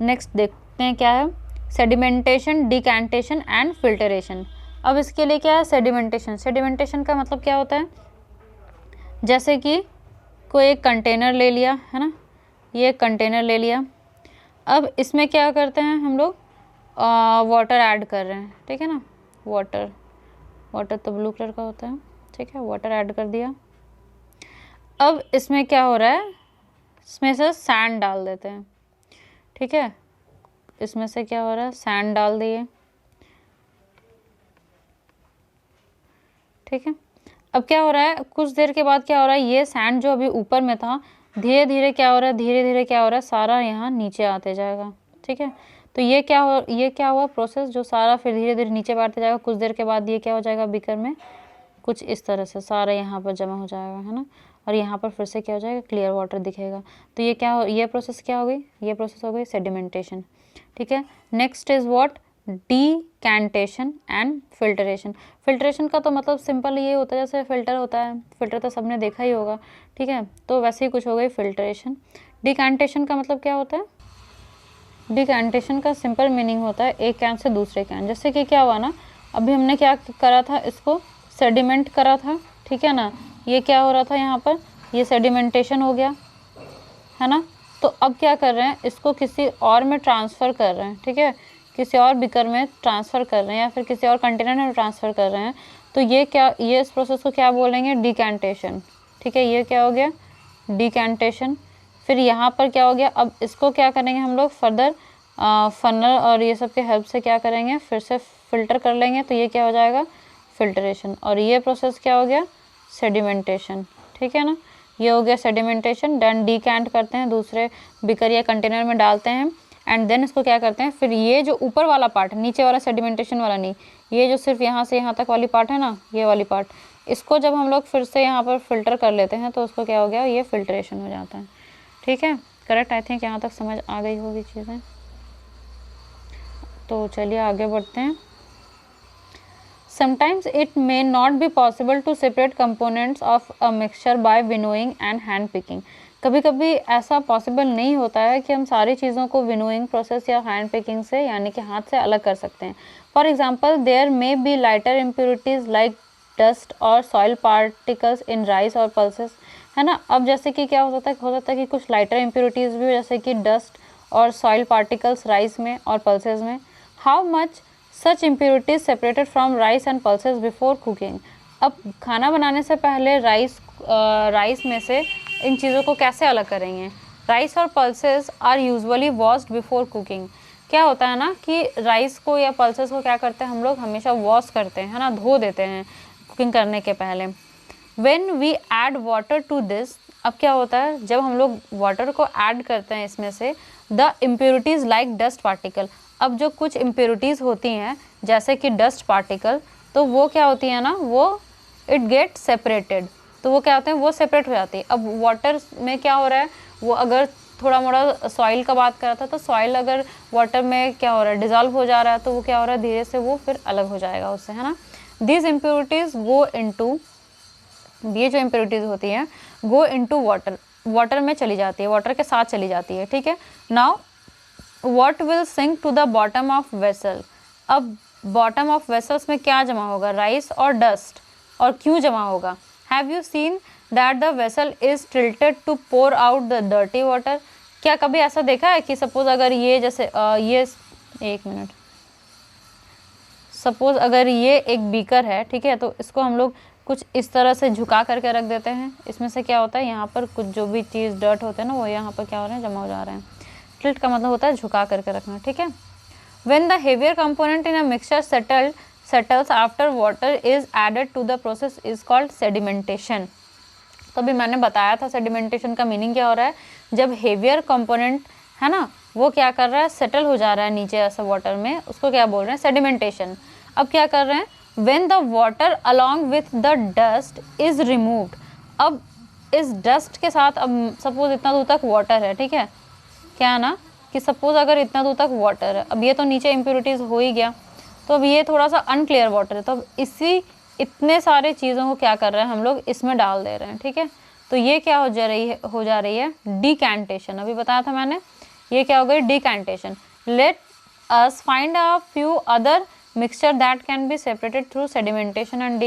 S1: नेक्स्ट देखते हैं क्या है, सेडिमेंटेशन, डिकैंटेशन एंड फिल्टरेशन. अब इसके लिए क्या है, सेडिमेंटेशन. सेडिमेंटेशन का मतलब क्या होता है, जैसे कि कोई एक कंटेनर ले लिया, है ना, ये कंटेनर ले लिया. अब इसमें क्या करते हैं हम लोग, वाटर ऐड कर रहे हैं. ठीक है ना, वाटर तो ब्लू कलर का होता है. ठीक है, वाटर ऐड कर दिया. अब इसमें क्या हो रहा है, इसमें से सैंड डाल देते हैं. ठीक है, इसमें से क्या हो रहा है, सैंड डाल दिए. ठीक है, अब क्या हो रहा है, कुछ देर के बाद क्या हो रहा है, ये सैंड जो अभी ऊपर में था धीरे धीरे क्या हो रहा है, धीरे धीरे क्या हो रहा है, सारा यहाँ नीचे आते जाएगा. ठीक है, तो ये क्या हुआ प्रोसेस, जो सारा फिर धीरे धीरे नीचे बढ़ते जाएगा. कुछ देर के बाद ये क्या हो जाएगा, बीकर में कुछ इस तरह से सारा यहाँ पर जमा हो जाएगा, है ना, और यहाँ पर फिर से क्या हो जाएगा, क्लियर वाटर दिखेगा. तो ये प्रोसेस क्या हो गई, ये प्रोसेस हो गई सेडिमेंटेशन. ठीक है, next is what, decantation and filtration. Filtration का तो मतलब सिंपल ये होता है, जैसे फिल्टर होता है, फिल्टर तो सबने देखा ही होगा. ठीक है, तो वैसे ही कुछ हो गई फिल्टरेशन. डीकैंटेशन का मतलब क्या होता है, डीकैंटेशन का सिंपल मीनिंग होता है एक कैन से दूसरे कैन. जैसे कि क्या हुआ ना, अभी हमने क्या करा था, इसको सेडिमेंट करा था. ठीक है ना, ये क्या हो रहा था यहाँ पर, ये सेडिमेंटेशन हो गया, है ना. तो अब क्या कर रहे हैं, इसको किसी और में ट्रांसफ़र कर रहे हैं. ठीक है, किसी और बीकर में ट्रांसफ़र कर रहे हैं या फिर किसी और कंटेनर में ट्रांसफ़र कर रहे हैं. तो ये इस प्रोसेस को क्या बोलेंगे, डीकैंटेशन. ठीक है, ये क्या हो गया, डीकैंटेशन. फिर यहाँ पर क्या हो गया, अब इसको क्या करेंगे हम लोग, फर्दर फनल और ये सब के हेल्प से क्या करेंगे, फिर से फिल्टर कर लेंगे. तो ये क्या हो जाएगा, फिल्टरेशन. और ये प्रोसेस क्या हो गया, सेडिमेंटेशन. ठीक है ना, ये हो गया सेडिमेंटेशन. देन डीकैंट करते हैं, दूसरे बीकर या कंटेनर में डालते हैं, एंड देन इसको क्या करते हैं, फिर ये जो ऊपर वाला पार्ट, नीचे वाला सेडिमेंटेशन वाला नहीं, ये जो सिर्फ यहाँ से यहाँ तक वाली पार्ट है ना, ये वाली पार्ट, इसको जब हम लोग फिर से यहाँ पर फिल्टर कर लेते हैं तो उसको क्या हो गया, ये फिल्ट्रेशन हो जाता है. ठीक है, करेक्ट. आई थिंक यहाँ तक समझ आ गई होगी चीज़ें. तो चलिए आगे बढ़ते हैं. Sometimes it may not be possible to separate components of a mixture by winnowing and hand picking. कभी कभी ऐसा पॉसिबल नहीं होता है कि हम सारी चीज़ों को विनोइंग प्रोसेस या हैंड पिकिंग से यानी कि हाथ से अलग कर सकते हैं. For example there may be lighter impurities like dust और सॉइल पार्टिकल्स इन राइस और पल्सेस, है ना. अब जैसे कि क्या हो सकता है कि कुछ लाइटर इम्प्योरिटीज़ भी हो, जैसे कि डस्ट और सॉइल पार्टिकल्स राइस में और पल्सेस में. How much such impurities separated from rice and pulses before cooking. अब खाना बनाने से पहले राइस में से इन चीज़ों को कैसे अलग करेंगे. राइस और pulses are usually washed before cooking. क्या होता है ना कि राइस को या पल्सेस को क्या करते हैं हम लोग हमेशा वॉश करते हैं, है ना, धो देते हैं कुकिंग करने के पहले. When we add water to this, अब क्या होता है जब हम लोग वाटर को ऐड करते हैं इसमें से, the impurities like dust particle. अब जो कुछ इम्प्योरिटीज़ होती हैं जैसे कि डस्ट पार्टिकल, तो वो क्या होती है ना, वो इट गेट सेपरेटेड, तो वो क्या होते हैं वो सेपरेट हो जाती है. अब वाटर में क्या हो रहा है, वो अगर थोड़ा मोड़ा सॉइल का बात कर रहा था, तो सॉइल अगर वाटर में क्या हो रहा है डिज़ोल्व हो जा रहा है, तो वो क्या हो रहा है धीरे से वो फिर अलग हो जाएगा उससे, है ना. दीज इम्प्योरिटीज़ गो इनटू, ये जो इम्प्योरिटीज़ होती हैं गो इनटू वाटर में चली जाती है, वाटर के साथ चली जाती है, ठीक है. Now what will sink to the bottom of vessel. अब बॉटम ऑफ वेसल्स में क्या जमा होगा, राइस और डस्ट, और क्यों जमा होगा. Have you seen that the vessel is tilted to pour out the dirty water. क्या कभी ऐसा देखा है कि सपोज अगर ये जैसे ये एक मिनट, सपोज अगर ये एक बीकर है, ठीक है, तो इसको हम लोग कुछ इस तरह से झुका करके रख देते हैं. इसमें से क्या होता है यहाँ पर कुछ जो भी चीज़ डर्ट होते हैं ना वो यहाँ पर क्या हो रहे हैं जमा हो जा रहे हैं. टिल्ट का मतलब होता है झुका करके रखना, ठीक है. When the heavier component in a mixture settles after water is added to the process is called sedimentation. तो अभी मैंने बताया था सेडिमेंटेशन का मीनिंग क्या हो रहा है, जब हेवियर कंपोनेंट है ना वो क्या कर रहा है सेटल हो जा रहा है नीचे ऐसा वाटर में, उसको क्या बोल रहे हैं सेडिमेंटेशन. अब क्या कर रहे हैं, when the water along with the dust is removed. अब इस डस्ट के साथ, अब सपोज इतना दूर तक वाटर है, ठीक है, क्या है ना कि सपोज अगर इतना दूर तक वाटर है, अब ये तो नीचे इम्प्योरिटीज़ हो ही गया, तो अब ये थोड़ा सा अनक्लियर वाटर है, तो अब इतने सारे चीज़ों को क्या कर रहे हैं हम लोग इसमें डाल दे रहे हैं, ठीक है. तो ये क्या हो जा रही है डिकैंटेशन. अभी बताया था मैंने, ये क्या हो गई decantation. Let us find a few other mixture that can be separated through sedimentation and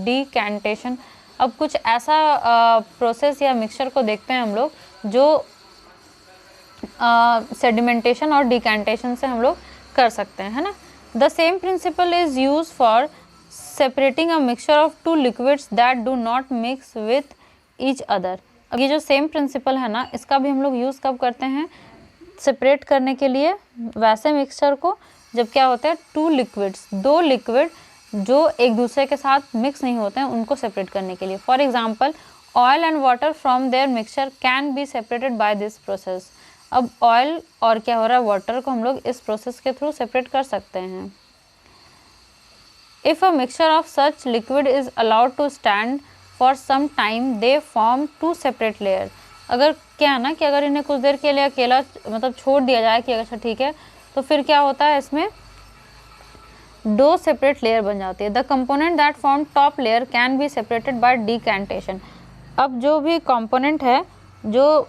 S1: decantation. अब कुछ ऐसा प्रोसेस या मिक्सचर को देखते हैं हम लोग जो सेडिमेंटेशन और डिकैंटेशन से हम लोग कर सकते हैं, है ना. The same principle is use for separating a mixture of two liquids that do not mix with each other. अब ये जो सेम प्रिंसिपल है ना इसका भी हम लोग यूज़ कब करते हैं सेपरेट करने के लिए, वैसे मिक्सचर को जब क्या होता है टू लिक्विड्स, दो लिक्विड जो एक दूसरे के साथ मिक्स नहीं होते हैं उनको सेपरेट करने के लिए. For example oil and water from their mixture can be separated by this process. अब ऑयल और क्या हो रहा है वाटर को हम लोग इस प्रोसेस के थ्रू सेपरेट कर सकते हैं. If a mixture of such liquid is allowed to stand for some time they form two separate layer. अगर क्या है ना कि अगर इन्हें कुछ देर के लिए अकेला मतलब छोड़ दिया जाए कि अच्छा ठीक है, तो फिर क्या होता है इसमें दो सेपरेट लेयर बन जाती है. The component that form top layer can be separated bye decantation. अब जो भी कंपोनेंट है जो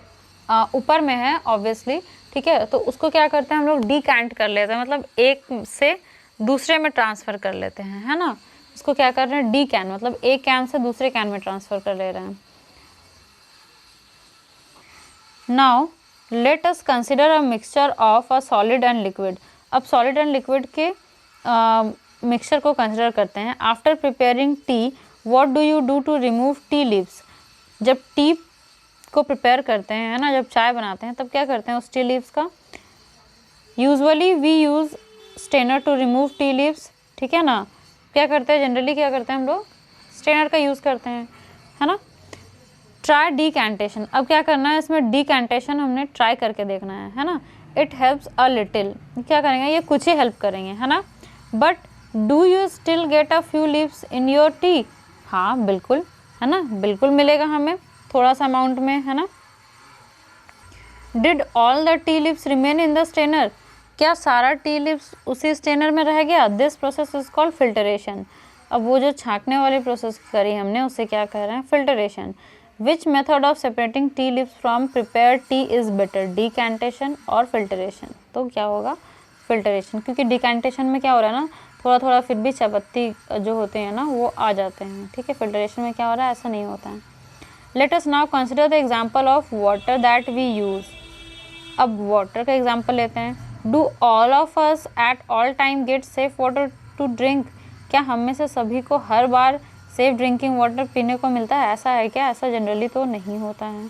S1: ऊपर में है ऑब्वियसली, ठीक है, तो उसको क्या करते हैं हम लोग डिकैंट कर लेते हैं, मतलब एक से दूसरे में ट्रांसफ़र कर लेते हैं, है ना. इसको क्या कर रहे हैं डीकैन, मतलब एक कैन से दूसरे कैन में ट्रांसफ़र कर ले रहे हैं. Now let us consider a mixture of a solid and liquid. अब सॉलिड एंड लिक्विड के मिक्सचर को कंसिडर करते हैं. After preparing tea what do you do to remove tea leaves. जब टी को प्रिपेयर करते हैं, है ना, जब चाय बनाते हैं तब क्या करते हैं उस टी लीव्स का, usually we use strainer to remove tea leaves, ठीक है ना. क्या करते हैं जनरली, क्या करते हैं हम लोग स्टेनर का यूज़ करते हैं, है ना. Try decantation. अब क्या करना है इसमें डिकैंटेशन हमने ट्राई करके देखना है ना. It helps a little. क्या करेंगे ये कुछ ही हेल्प करेंगे, है ना. But do you still get a few leaves in your T. हाँ बिल्कुल, है ना, बिल्कुल मिलेगा हमें थोड़ा सा अमाउंट में, है ना. Did all the tea leaves remain in the strainer. क्या सारा टी लीव्स उसी स्टेनर में रह गया? This process is called filtration. अब वो जो छांकने वाली प्रोसेस करी हमने उसे क्या कह रहे हैं? Filtration. Which method of separating tea leaves from prepare T is better, decantation और फिल्टरेशन? तो क्या होगा? फिल्टरेशन, क्योंकि डिकैंटेशन में क्या हो रहा है ना, थोड़ा थोड़ा फिर भी चायपत्ती जो होते हैं ना वो आ जाते हैं, ठीक है। फिल्टरेशन में क्या हो रहा है? ऐसा नहीं होता है। Let us now consider the example of water that we use. अब वाटर का एग्जाम्पल लेते हैं। Do all of us at all time get safe water to drink? क्या हम में से सभी को हर बार सेफ ड्रिंकिंग वाटर पीने को मिलता है? ऐसा है क्या? ऐसा जनरली तो नहीं होता है।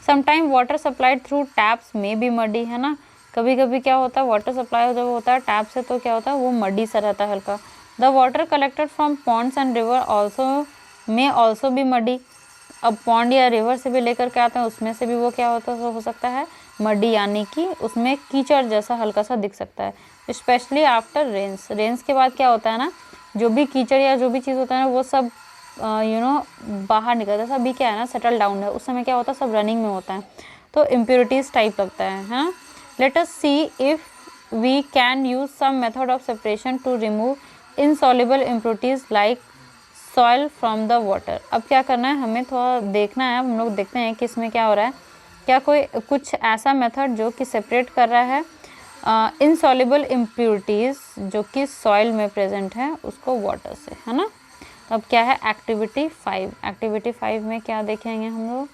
S1: Sometime water supplied through taps में भी मडी, है ना। कभी कभी क्या होता है, वाटर सप्लाई जब होता है टैप से तो क्या होता है, वो मडी सा रहता है हल्का। The water collected from Pond's and river also भी मडी। अब पॉन्ड या रिवर से भी लेकर के आते हैं, उसमें से भी वो क्या होता है, हो सकता है मडी, यानी कि उसमें कीचड़ जैसा हल्का सा दिख सकता है। स्पेशली आफ्टर रेन्स, रेन्स के बाद क्या होता है ना, जो भी कीचड़ या जो भी चीज़ होता है ना वो सब बाहर निकलता है। सब भी क्या है ना, सेटल डाउन है, उस समय क्या होता है, सब रनिंग में होता है, तो इम्प्योरिटीज़ टाइप लगता है, हाँ। Let us see if we can use some method of separation to remove insoluble impurities like soil from the water. अब क्या करना है, हमें थोड़ा देखना है, हम लोग देखते हैं कि इसमें क्या हो रहा है। क्या कोई कुछ ऐसा मेथड जो कि सेपरेट कर रहा है इनसॉल्युबल इम्प्योरिटीज़ जो कि सॉइल में प्रेजेंट है उसको वाटर से, है ना। तो अब क्या है, एक्टिविटी 5। एक्टिविटी 5 में क्या देखेंगे हम लोग?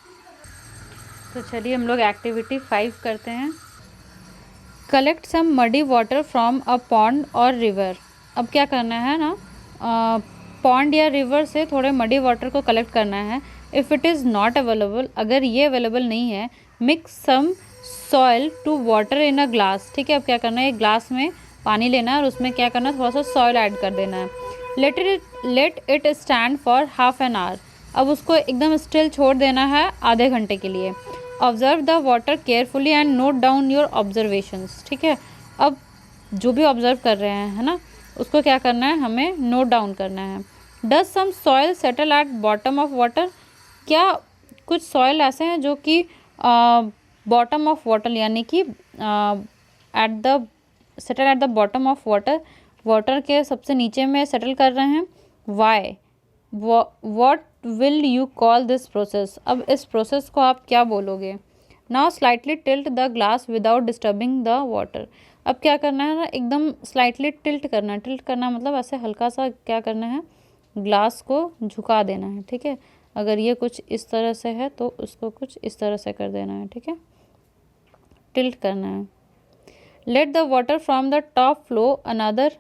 S1: तो चलिए हम लोग एक्टिविटी 5 करते हैं। Collect some muddy water from a pond और रिवर। अब क्या करना है ना, पॉन्ड या रिवर से थोड़े मडी वाटर को कलेक्ट करना है। If it is not available, अगर ये अवेलेबल नहीं है, mix some soil to water in a glass. ठीक है, अब क्या करना है, एक ग्लास में पानी लेना है और उसमें क्या करना है, थोड़ा सा सॉइल ऐड कर देना है। Let it stand for half an hour. अब उसको एकदम स्टिल छोड़ देना है आधे घंटे के लिए। Observe the water carefully and note down your observations. ठीक है, अब जो भी ऑब्जर्व कर रहे हैं, है ना, उसको क्या करना है, हमें नोट डाउन करना है। Does some soil settle at bottom of water. क्या कुछ सॉइल ऐसे हैं जो कि बॉटम ऑफ वाटर यानी कि settle at the bottom of water, water के सबसे नीचे में सेटल कर रहे हैं। Why, what will you call this process. अब इस प्रोसेस को आप क्या बोलोगे। Now slightly tilt the glass without disturbing the water. अब क्या करना है ना, एकदम स्लाइटली टिल्ट करना है। टिल्ट करना मतलब ऐसे हल्का सा क्या करना है, ग्लास को झुका देना है। ठीक है, अगर ये कुछ इस तरह से है तो उसको कुछ इस तरह से कर देना है। ठीक है, टिल्ट करना है। Let the water from the top flow another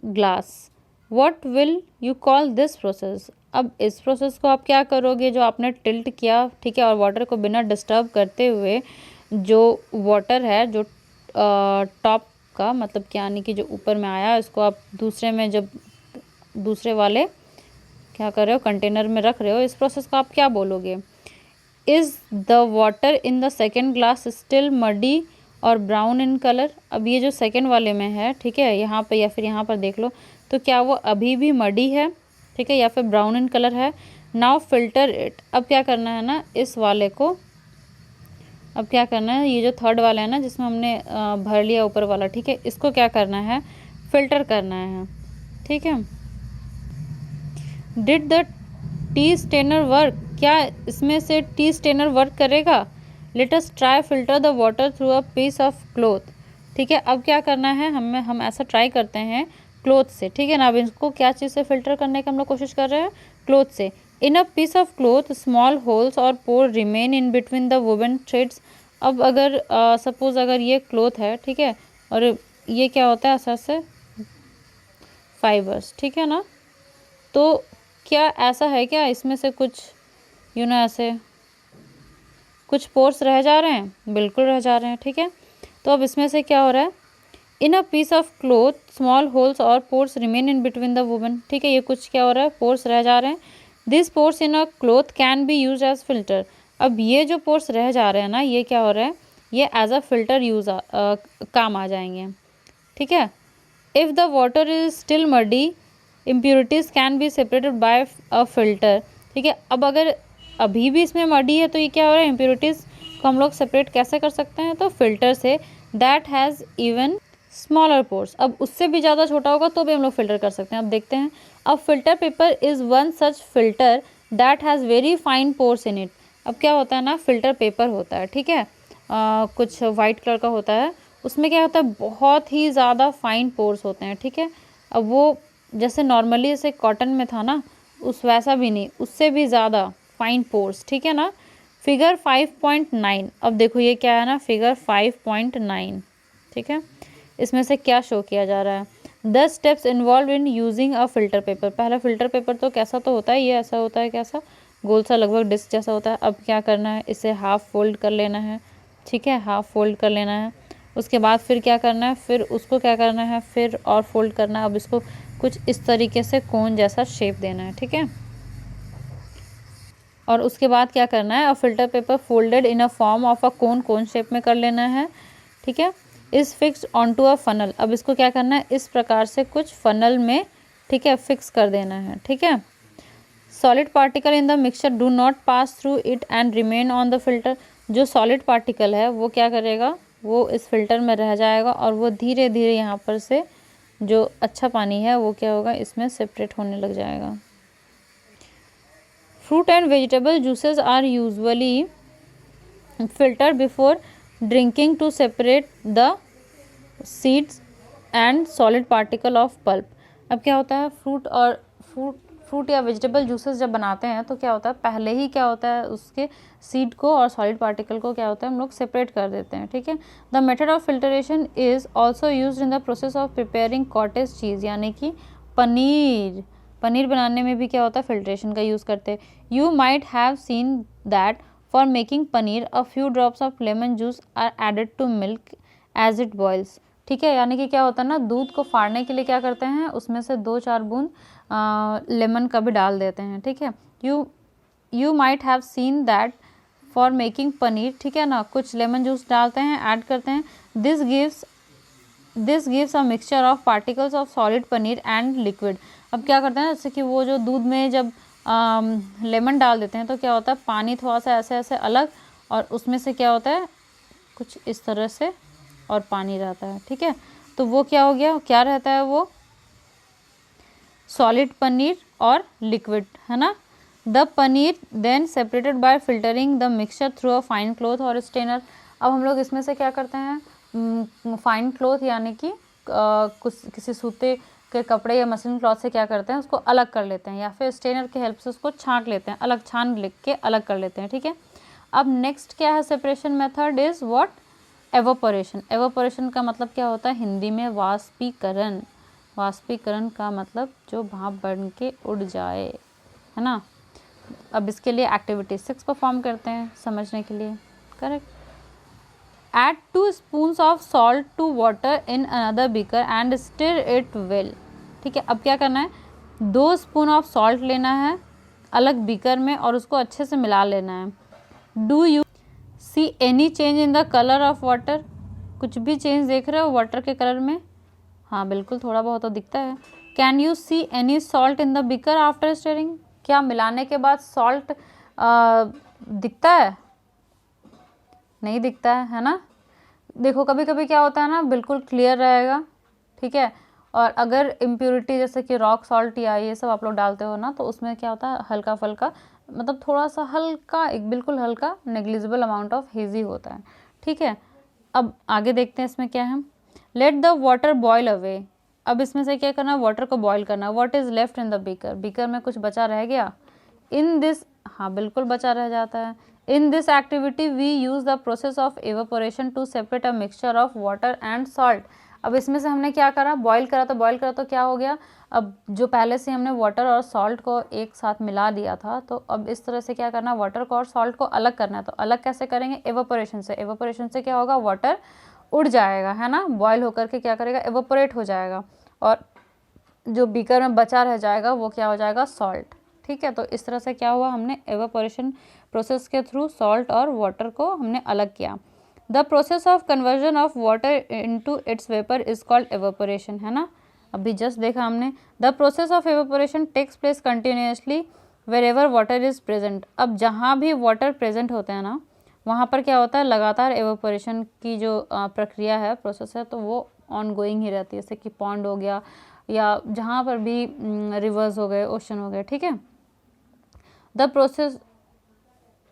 S1: glass. What will you call this process. अब इस प्रोसेस को आप क्या करोगे, जो आपने टिल्ट किया, ठीक है, और वाटर को बिना डिस्टर्ब करते हुए जो वाटर है जो टॉप का मतलब क्या, यानी कि जो ऊपर में आया, इसको आप दूसरे में जब दूसरे वाले क्या कर रहे हो, कंटेनर में रख रहे हो, इस प्रोसेस को आप क्या बोलोगे। Is the water in the second glass still muddy और ब्राउन इन कलर। अब ये जो सेकेंड वाले में है, ठीक है, यहाँ पर या फिर यहाँ पर देख लो, तो क्या वो अभी भी मडी है, ठीक है, या फिर ब्राउन इन कलर है। Now filter it. अब क्या करना है ना, इस वाले को अब क्या करना है, ये जो थर्ड वाला है ना जिसमें हमने भर लिया ऊपर वाला, ठीक है, इसको क्या करना है, फिल्टर करना है। ठीक है, did the tea strainer work. क्या इसमें से टी स्टेनर वर्क करेगा। Let us try filter the water through a piece of cloth. ठीक है, अब क्या करना है, हम ऐसा ट्राई करते हैं क्लॉथ से। ठीक है ना, अब इसको क्या चीज़ से फिल्टर करने की हम लोग कोशिश कर रहे हैं, क्लॉथ से। In a piece of cloth small holes और pore remain in between the woven threads. अब अगर सपोज अगर ये क्लॉथ है, ठीक है, और ये क्या होता है, ऐसा से फाइबर्स, ठीक है ना, तो क्या ऐसा है क्या, इसमें से कुछ ऐसे कुछ पोर्स रह जा रहे हैं, बिल्कुल रह जा रहे हैं। ठीक है, तो अब इसमें से क्या हो रहा है, in a piece of cloth small holes और pores remain in between the woven. ठीक है, ये कुछ क्या हो रहा है, पोर्स रह जा रहे हैं। This pores in a cloth can be use as filter. अब ये जो पोर्स रह जा रहे हैं ना, ये क्या हो रहा है, ये एज अ फिल्टर काम आ जाएंगे। ठीक है, if the water is still muddy impurities can be separated bye a filter. ठीक है, अब अगर अभी भी इसमें मडी है तो ये क्या हो रहा है, इम्प्योरिटीज़ को हम लोग सेपरेट कैसे कर सकते हैं, तो फिल्टर से। That has even smaller pores. अब उससे भी ज़्यादा छोटा होगा तो भी हम लोग फिल्टर कर सकते हैं। अब देखते हैं। अब filter paper is one such filter that has very fine pores in it. अब क्या होता है ना, फिल्टर पेपर होता है, ठीक है, कुछ वाइट कलर का होता है, उसमें क्या होता है, बहुत ही ज़्यादा फाइन पोर्स होते हैं, ठीक है। अब वो जैसे नॉर्मली जैसे कॉटन में था ना, उस वैसा भी नहीं, उससे भी ज़्यादा फाइन पोर्स, ठीक है ना। फिगर 5.9। अब देखो ये क्या है ना, फिगर 5.9, ठीक है। इसमें से क्या शो किया जा रहा है, 10 steps involve in using a filter paper. पहला फिल्टर पेपर तो कैसा तो होता है, ये ऐसा होता है, कैसा गोल सा लगभग डिस्क जैसा होता है। अब क्या करना है, इसे हाफ फोल्ड कर लेना है, ठीक है, हाफ फोल्ड कर लेना है। उसके बाद फिर क्या करना है, फिर उसको क्या करना है, फिर और फोल्ड करना है। अब इसको कुछ इस तरीके से कोन जैसा शेप देना है, ठीक है। और उसके बाद क्या करना है, a filter paper folded in a form of a cone shape में कर लेना है, ठीक है। इस फिक्स्ड ऑनटू अ फनल। अब इसको क्या करना है, इस प्रकार से कुछ फनल में, ठीक है, फिक्स कर देना है, ठीक है। Solid particle in the mixture do not pass through it and remain on the filter. जो सॉलिड पार्टिकल है वो क्या करेगा, वो इस फिल्टर में रह जाएगा और वो धीरे धीरे यहाँ पर से जो अच्छा पानी है वो क्या होगा, इसमें सेपरेट होने लग जाएगा। Fruit and vegetable juices are usually filter before drinking to separate the seeds and solid particle of pulp. अब क्या होता है, फ्रूट या वेजिटेबल जूसेस जब बनाते हैं तो क्या होता है, पहले ही क्या होता है, उसके सीड को और सॉलिड पार्टिकल को क्या होता है, हम लोग सेपरेट कर देते हैं, ठीक है। The method of filtration is also use in the process of preparing cottage चीज़, यानी कि पनीर बनाने में भी क्या होता है, फिल्ट्रेशन का यूज़ करते हैं। You might have seen that for making paneer a few drops of lemon juice are added to milk as it boils, ठीक है। यानी कि क्या होता है ना, दूध को फाड़ने के लिए क्या करते हैं, उसमें से 2-4 बूंद लेमन का भी डाल देते हैं, ठीक है। You might have seen that for making paneer, ठीक है ना, कुछ लेमन जूस डालते हैं, ऐड करते हैं। This gives a mixture of particles of solid paneer and liquid. अब क्या करते हैं, जैसे कि वो जो दूध में जब लेमन डाल देते हैं तो क्या होता है, पानी थोड़ा सा ऐसे ऐसे अलग, और उसमें से क्या होता है, कुछ इस तरह से और पानी रहता है, ठीक है। तो वो क्या हो गया, क्या रहता है, वो सॉलिड पनीर और लिक्विड, है ना। The paneer then separated by filtering the mixture through a fine cloth और स्टेनर। अब हम लोग इसमें से क्या करते हैं, फाइन क्लॉथ यानी कि कुछ किसी सूते के कपड़े या मसलिन क्लॉथ से क्या करते हैं, उसको अलग कर लेते हैं, या फिर स्टेनर के हेल्प से उसको छांट लेते हैं, अलग छान लिख के अलग कर लेते हैं, ठीक है। अब नेक्स्ट क्या है, separation method is what, evaporation. Evaporation का मतलब क्या होता है, हिंदी में वाष्पीकरण। वाष्पीकरण का मतलब जो भाप बन के उड़ जाए, है ना। अब इसके लिए एक्टिविटी 6 परफॉर्म करते हैं समझने के लिए, correct. Add 2 spoons of salt to water in another beaker and stir it well, ठीक है। अब क्या करना है, 2 स्पून ऑफ सॉल्ट लेना है अलग बीकर में और उसको अच्छे से मिला लेना है। Do you see any change in the colour of water, कुछ भी चेंज देख रहे हो वाटर के कलर में, हाँ बिल्कुल थोड़ा बहुत तो दिखता है। Can you see any salt in the beaker after stirring, क्या मिलाने के बाद सॉल्ट दिखता है, नहीं दिखता है ना। देखो कभी कभी क्या होता है ना, बिल्कुल क्लियर रहेगा, ठीक है, और अगर इम्प्योरिटी जैसे कि रॉक सॉल्ट या ये सब आप लोग डालते हो ना, तो उसमें क्या होता है, हल्का फल्का, मतलब थोड़ा सा हल्का, एक बिल्कुल हल्का नेग्लिजिबल अमाउंट ऑफ हेजी होता है, ठीक है। अब आगे देखते हैं इसमें क्या है, let the water boil away. अब इसमें से क्या करना है, वाटर को बॉयल करना है। What is left in the beaker, beaker में कुछ बचा रह गया, इन दिस, हाँ बिल्कुल बचा रह जाता है। In this activity we use the process of evaporation to separate a mixture of water and salt. अब इसमें से हमने क्या करा, बॉयल करा तो क्या हो गया, अब जो पहले से हमने वाटर और सॉल्ट को एक साथ मिला दिया था, तो अब इस तरह से क्या करना, वाटर को और सॉल्ट को अलग करना है। तो अलग कैसे करेंगे, एवापोरेशन से। एवापोरेशन से क्या होगा, वाटर उड़ जाएगा, है ना, बॉयल होकर के क्या करेगा, एवापोरेट हो जाएगा, और जो बीकर में बचा रह जाएगा वो क्या हो जाएगा, सॉल्ट, ठीक है। तो इस तरह से क्या हुआ, हमने एवापोरेशन प्रोसेस के थ्रू सॉल्ट और वाटर को हमने अलग किया। The process of conversion of water into its vapour is called evaporation, है ना, अभी जस्ट देखा हमने। The process of evaporation takes place continuously wherever water is present. अब जहाँ भी वाटर प्रेजेंट होते हैं ना, वहाँ पर क्या होता है, लगातार एवापोरेशन की जो प्रक्रिया है, प्रोसेस है, तो वो ऑन गोइंग ही रहती है, जैसे कि पॉन्ड हो गया या जहाँ पर भी रिवर्स हो गए, ओशन हो गए, ठीक है। द प्रोसेस,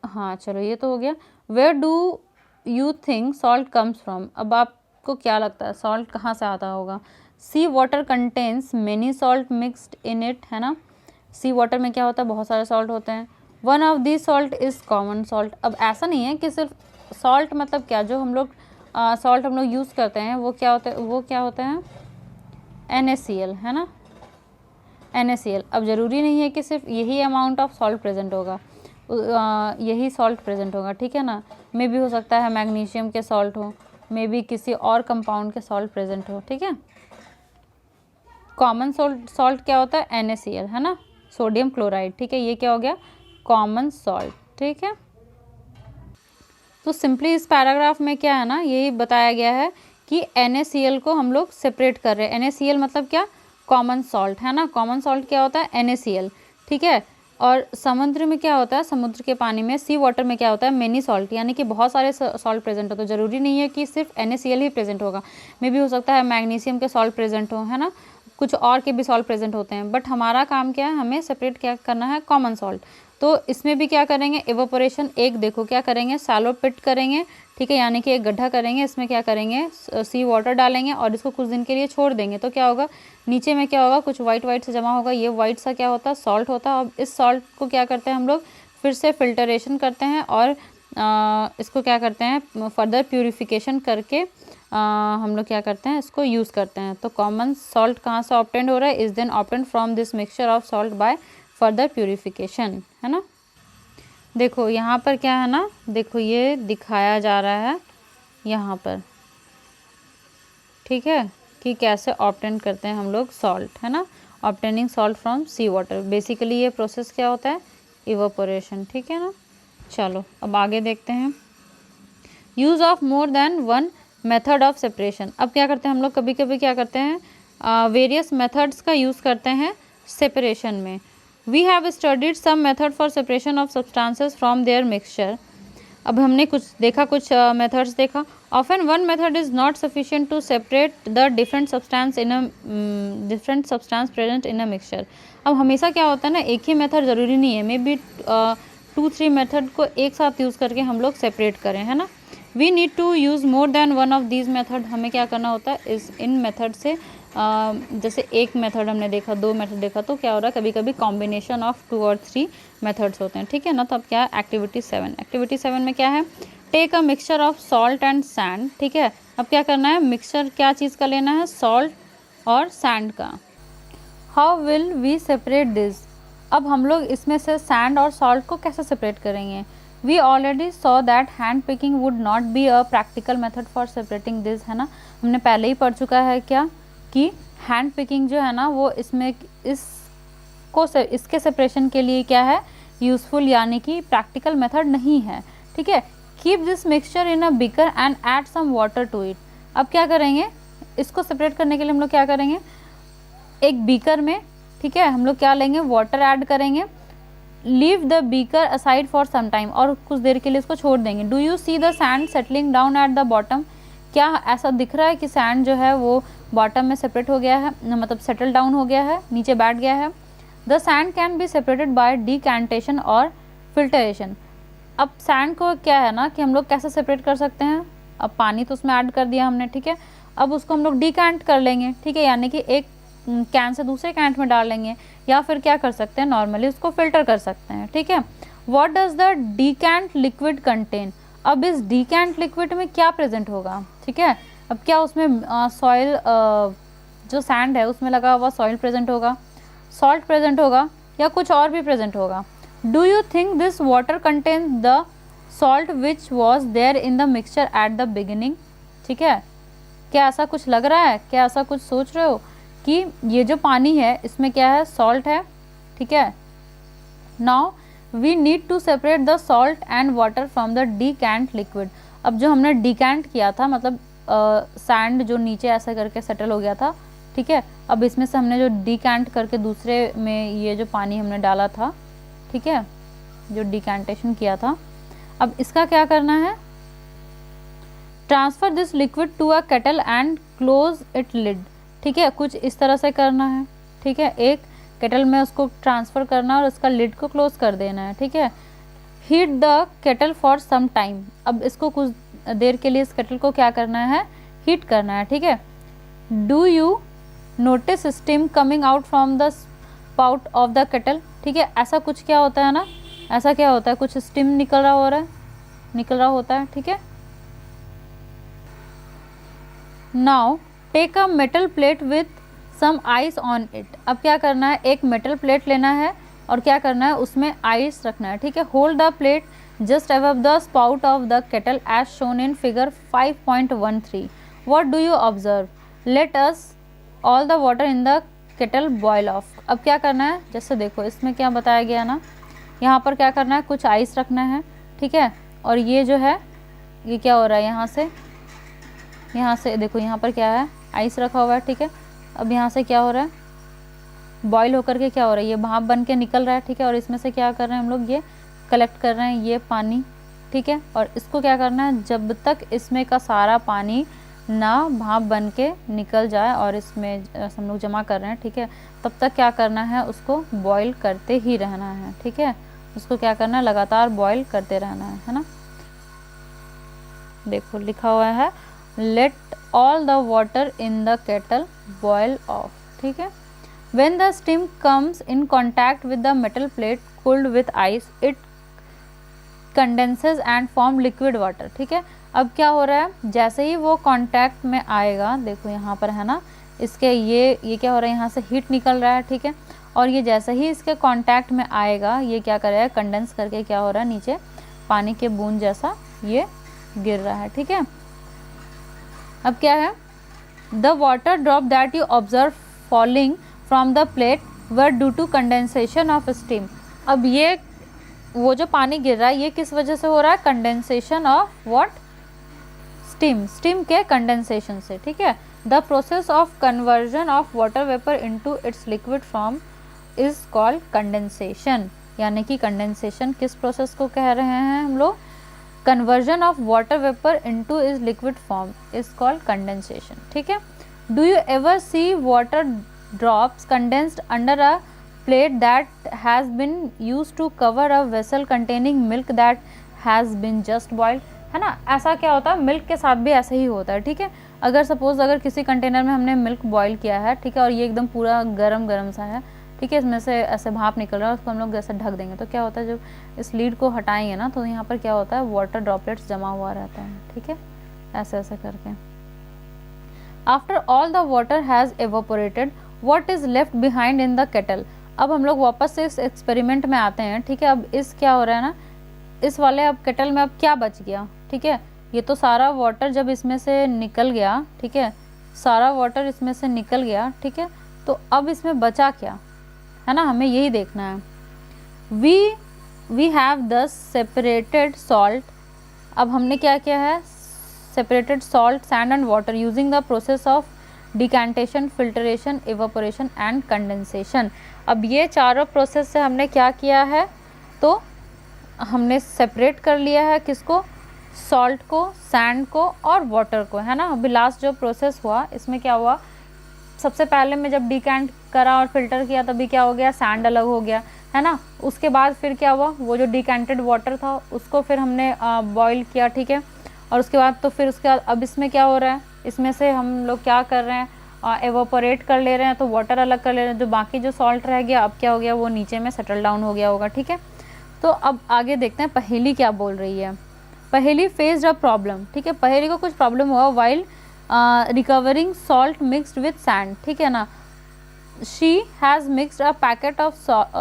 S1: हाँ चलो ये तो हो गया। Where do you think salt comes from, अब आपको क्या लगता है सॉल्ट कहाँ से आता होगा? Sea water contains many salt mixed in it, है ना। सी वाटर में क्या होता है, बहुत सारे सॉल्ट होते हैं। One of this salt is common salt. अब ऐसा नहीं है कि सिर्फ सॉल्ट, मतलब क्या, जो हम लोग सॉल्ट हम लोग यूज़ करते हैं वो क्या होते हैं NaCl, है ना, NaCl। अब ज़रूरी नहीं है कि सिर्फ यही अमाउंट ऑफ सॉल्ट प्रेजेंट होगा, यही सॉल्ट प्रेजेंट होगा, ठीक है ना। मे भी हो सकता है मैग्नीशियम के सॉल्ट हो, मे भी किसी और कंपाउंड के सॉल्ट प्रेजेंट हो, ठीक है। कॉमन सॉल्ट क्या होता है, NaCl, है ना, सोडियम क्लोराइड, ठीक है। ये क्या हो गया, कॉमन सॉल्ट, ठीक है। तो सिंपली इस पैराग्राफ में क्या है ना, यही बताया गया है कि NaCl को हम लोग सेपरेट कर रहे हैं। NaCl मतलब क्या, कॉमन सॉल्ट, है ना। कॉमन सॉल्ट क्या होता है, NaCl, ठीक है। और समुद्र में क्या होता है, समुद्र के पानी में, सी वाटर में क्या होता है, मेनी सॉल्ट, यानी कि बहुत सारे सॉल्ट प्रेजेंट हो। तो ज़रूरी नहीं है कि सिर्फ NaCl ही प्रेजेंट होगा, मे भी हो सकता है मैग्नीशियम के सॉल्ट प्रेजेंट हो, है ना, कुछ और के भी सॉल्ट प्रेजेंट होते हैं। बट हमारा काम क्या है, हमें सेपरेट क्या करना है, कॉमन सॉल्ट। तो इसमें भी क्या करेंगे, एवापोरेशन, एक देखो क्या करेंगे, सैलो पिट करेंगे, ठीक है, यानी कि एक गड्ढा करेंगे, इसमें क्या करेंगे, सी वाटर डालेंगे और इसको कुछ दिन के लिए छोड़ देंगे। तो क्या होगा, नीचे में क्या होगा, कुछ वाइट से जमा होगा, ये वाइट सा क्या होता है, सॉल्ट होता है। अब इस सॉल्ट को क्या करते हैं हम लोग, फिर से फिल्टरेशन करते हैं और इसको क्या करते हैं, फर्दर प्यूरिफिकेशन करके हम लोग क्या करते हैं, इसको यूज़ करते हैं। तो कॉमन सॉल्ट कहाँ से ऑब्टेंड हो रहा है, is then obtained from this mixture of salt by further purification, है ना। देखो यहाँ पर क्या है ना, देखो ये दिखाया जा रहा है यहाँ पर, ठीक है, कि कैसे ऑब्टेन करते हैं हम लोग सॉल्ट, है ना, obtaining salt from sea water. Basically ये प्रोसेस क्या होता है, इवापोरेशन, ठीक है ना। चलो अब आगे देखते हैं। Use of more than one method of separation. अब क्या करते हैं हम लोग, कभी कभी क्या करते हैं, वेरियस मेथड्स का यूज़ करते हैं सेपरेशन में। We have studied some method for separation of substances from their mixture. अब हमने कुछ देखा, कुछ मेथड्स देखा। Often one method is not sufficient to separate the different substance present in a mixture. अब हमेशा क्या होता है ना, एक ही मेथड ज़रूरी नहीं है, मे बी 2-3 मेथड को एक साथ यूज़ करके हम लोग सेपरेट करें, है ना। We need to use more than one of these method. हमें क्या करना होता है, इस इन मेथड से जैसे एक मेथड हमने देखा, 2 मेथड देखा, तो क्या हो रहा है, कभी कभी कॉम्बिनेशन ऑफ 2 और 3 मेथड्स होते हैं, ठीक है ना। तो अब क्या है, एक्टिविटी 7 में क्या है, take a mixture of salt and sand, ठीक है। अब क्या करना है, मिक्सचर क्या चीज़ का लेना है, सॉल्ट और सैंड का। How will we separate this. अब हम लोग इसमें से सैंड और सॉल्ट को कैसे सेपरेट करेंगे। We already saw that hand picking would not be a practical method for separating this, है ना। हमने पहले ही पढ़ चुका है क्या, कि हैंड पिकिंग जो है ना, वो इसके सेपरेशन के लिए क्या है, यूज़फुल, यानी कि प्रैक्टिकल मेथड नहीं है, ठीक है। Keep this mixture in a beaker and add some water to it. अब क्या करेंगे, इसको सेपरेट करने के लिए हम लोग क्या करेंगे, एक बीकर में, ठीक है, हम लोग क्या लेंगे, वाटर ऐड करेंगे। Leave the beaker aside for some time, और कुछ देर के लिए इसको छोड़ देंगे। Do you see the sand settling down at the bottom. क्या ऐसा दिख रहा है कि सैंड जो है वो बॉटम में सेपरेट हो गया है, मतलब सेटल डाउन हो गया है, नीचे बैठ गया है। The sand can be separated bye decantation और फिल्टरेशन। अब सैंड को क्या है ना, कि हम लोग कैसे सेपरेट कर सकते हैं, अब पानी तो उसमें ऐड कर दिया हमने, ठीक है। अब उसको हम लोग डिकैंट कर लेंगे, ठीक है, यानी कि एक कैन से दूसरे कैंट में डाल लेंगे, या फिर क्या कर सकते हैं, नॉर्मली उसको फिल्टर कर सकते हैं, ठीक है। What does the decant liquid contain. अब इस डिकैंट लिक्विड में क्या प्रेजेंट होगा, ठीक है। अब क्या उसमें सॉइल, जो सैंड है उसमें लगा हुआ सॉइल प्रेजेंट होगा, सॉल्ट प्रेजेंट होगा, या कुछ और भी प्रेजेंट होगा। Do you think this water contain the salt which was there in the mixture at the beginning, ठीक है। क्या ऐसा कुछ लग रहा है, क्या ऐसा कुछ सोच रहे हो कि ये जो पानी है इसमें क्या है, सॉल्ट है, ठीक है। Now we need to separate the salt and water from the decant liquid. अब जो हमने डिकैंट किया था, मतलब सैंड जो नीचे ऐसा करके सेटल हो गया था, ठीक है। अब इसमें से हमने जो डिकैंट करके दूसरे में ये जो पानी हमने डाला था, ठीक है, जो डिकैंटेशन किया था, अब इसका क्या करना है, transfer this liquid to a kettle and close it lid, ठीक है, कुछ इस तरह से करना है, ठीक है, एक केटल में उसको ट्रांसफ़र करना और उसका लिड को क्लोज कर देना है, ठीक है। Heat the kettle for some time, अब इसको कुछ देर के लिए इस केटल को क्या करना है, हीट करना है, ठीक है। Do you notice steam coming out from the spout of the kettle, ठीक है, ऐसा कुछ क्या होता है ना, ऐसा क्या होता है, कुछ स्टीम निकल रहा होता है, ठीक है। Now take a metal plate with some ice on it, अब क्या करना है, एक मेटल प्लेट लेना है और क्या करना है, उसमें आइस रखना है, ठीक है। Hold the plate just above the spout of the kettle as shown in figure 5.13। What do you observe, let us all the water in the kettle boil off. अब क्या करना है, जैसे देखो इसमें क्या बताया गया ना, यहाँ पर क्या करना है, कुछ आइस रखना है, ठीक है, और ये जो है ये क्या हो रहा है, यहाँ से देखो, यहाँ पर क्या है, आइस रखा हुआ है, ठीक है। अब यहाँ से क्या हो रहा है, बॉईल होकर के क्या हो रहा है, ये भाप बन के निकल रहा है, ठीक है, और इसमें से क्या कर रहे हैं हम लोग, ये कलेक्ट कर रहे हैं ये पानी, ठीक है। और इसको क्या करना है, जब तक इसमें का सारा पानी ना भाप बन के निकल जाए और इसमें हम लोग जमा कर रहे हैं, ठीक है, तब तक क्या करना है, उसको बॉईल करते ही रहना है, ठीक है, उसको क्या करना है, लगातार बॉईल करते रहना है ना। देखो लिखा हुआ है let all the water in the kettle boil off, ठीक है। When the steam comes in contact with the metal plate cooled with ice, it condenses and form liquid water, ठीक है। अब क्या हो रहा है, जैसे ही वो कांटेक्ट में आएगा, देखो यहाँ पर है ना, इसके ये क्या हो रहा है, यहाँ से हीट निकल रहा है, ठीक है, और ये जैसे ही इसके कांटेक्ट में आएगा, ये क्या करेगा, कंडेंस करके क्या हो रहा है, नीचे पानी के बूंद जैसा ये गिर रहा है, ठीक है। अब क्या है, the water drop that you observe falling from the plate were due to condensation of steam. अब ये वो जो पानी गिर रहा है ये किस वजह से हो रहा है, कंडेंसेशन ऑफ व्हाट, स्टीम के कंडेंसेशन से, ठीक है। The process of conversion of water vapour into its liquid form is called condensation, यानी कि कंडेंसेशन किस प्रोसेस को कह रहे हैं हम लोग, conversion of water vapour into is liquid form is called condensation, ठीक है। Do you ever see water drops condensed under a plate that has been used to cover a vessel containing milk that has been just boiled, है ना। ऐसा क्या होता है, milk के साथ भी ऐसे ही होता है, ठीक है। अगर सपोज अगर किसी कंटेनर में हमने मिल्क बॉईल किया है, ठीक है, और ये एकदम पूरा गरम सा है, ठीक है, इसमें से ऐसे भाप निकल रहा है, उसको हम लोग ऐसे ढक देंगे तो क्या होता है, जब इस लीड को हटाएंगे ना तो यहाँ पर क्या होता है, वाटर ड्रॉपलेट्स जमा हुआ रहता है, ठीक है, ऐसे करके। After all the water has evaporated what is left behind in the kettle. अब हम लोग वापस से इस एक्सपेरिमेंट में आते हैं, ठीक है। अब इस क्या हो रहा है ना, इस वाले अब केटल में अब क्या बच गया, ठीक है, ये तो सारा वाटर जब इसमें से निकल गया, ठीक है, सारा वाटर इसमें से निकल गया, ठीक है, तो अब इसमें बचा क्या, है ना, हमें यही देखना है। वी हैव दस सेपरेटेड सॉल्ट, अब हमने क्या किया है, separated salt, sand and water using the process of decantation, filtration, evaporation and condensation. अब ये चारों प्रोसेस से हमने क्या किया है, तो हमने सेपरेट कर लिया है किसको, सॉल्ट को, सैंड को और वाटर को, है ना। अभी लास्ट जो प्रोसेस हुआ इसमें क्या हुआ, सबसे पहले में जब डिकेंट करा और फिल्टर किया तभी क्या हो गया, सैंड अलग हो गया, है ना। उसके बाद फिर क्या हुआ, वो जो डिकेंटेड वाटर था उसको फिर हमने बॉईल किया, ठीक है, और उसके बाद तो फिर उसके बाद अब इसमें क्या हो रहा है, इसमें से हम लोग क्या कर रहे हैं, एवोपोरेट कर ले रहे हैं, तो वाटर अलग कर ले रहे हैं, जो बाकी जो सॉल्ट रह गया अब क्या हो गया, वो नीचे में सेटल डाउन हो गया होगा, ठीक है। तो अब आगे देखते हैं पहेली क्या बोल रही है। पहेली फेस्ड अ प्रॉब्लम, ठीक है, पहेली को कुछ प्रॉब्लम हुआ while recovering salt mixed with sand, ठीक है ना। She has mixed a packet of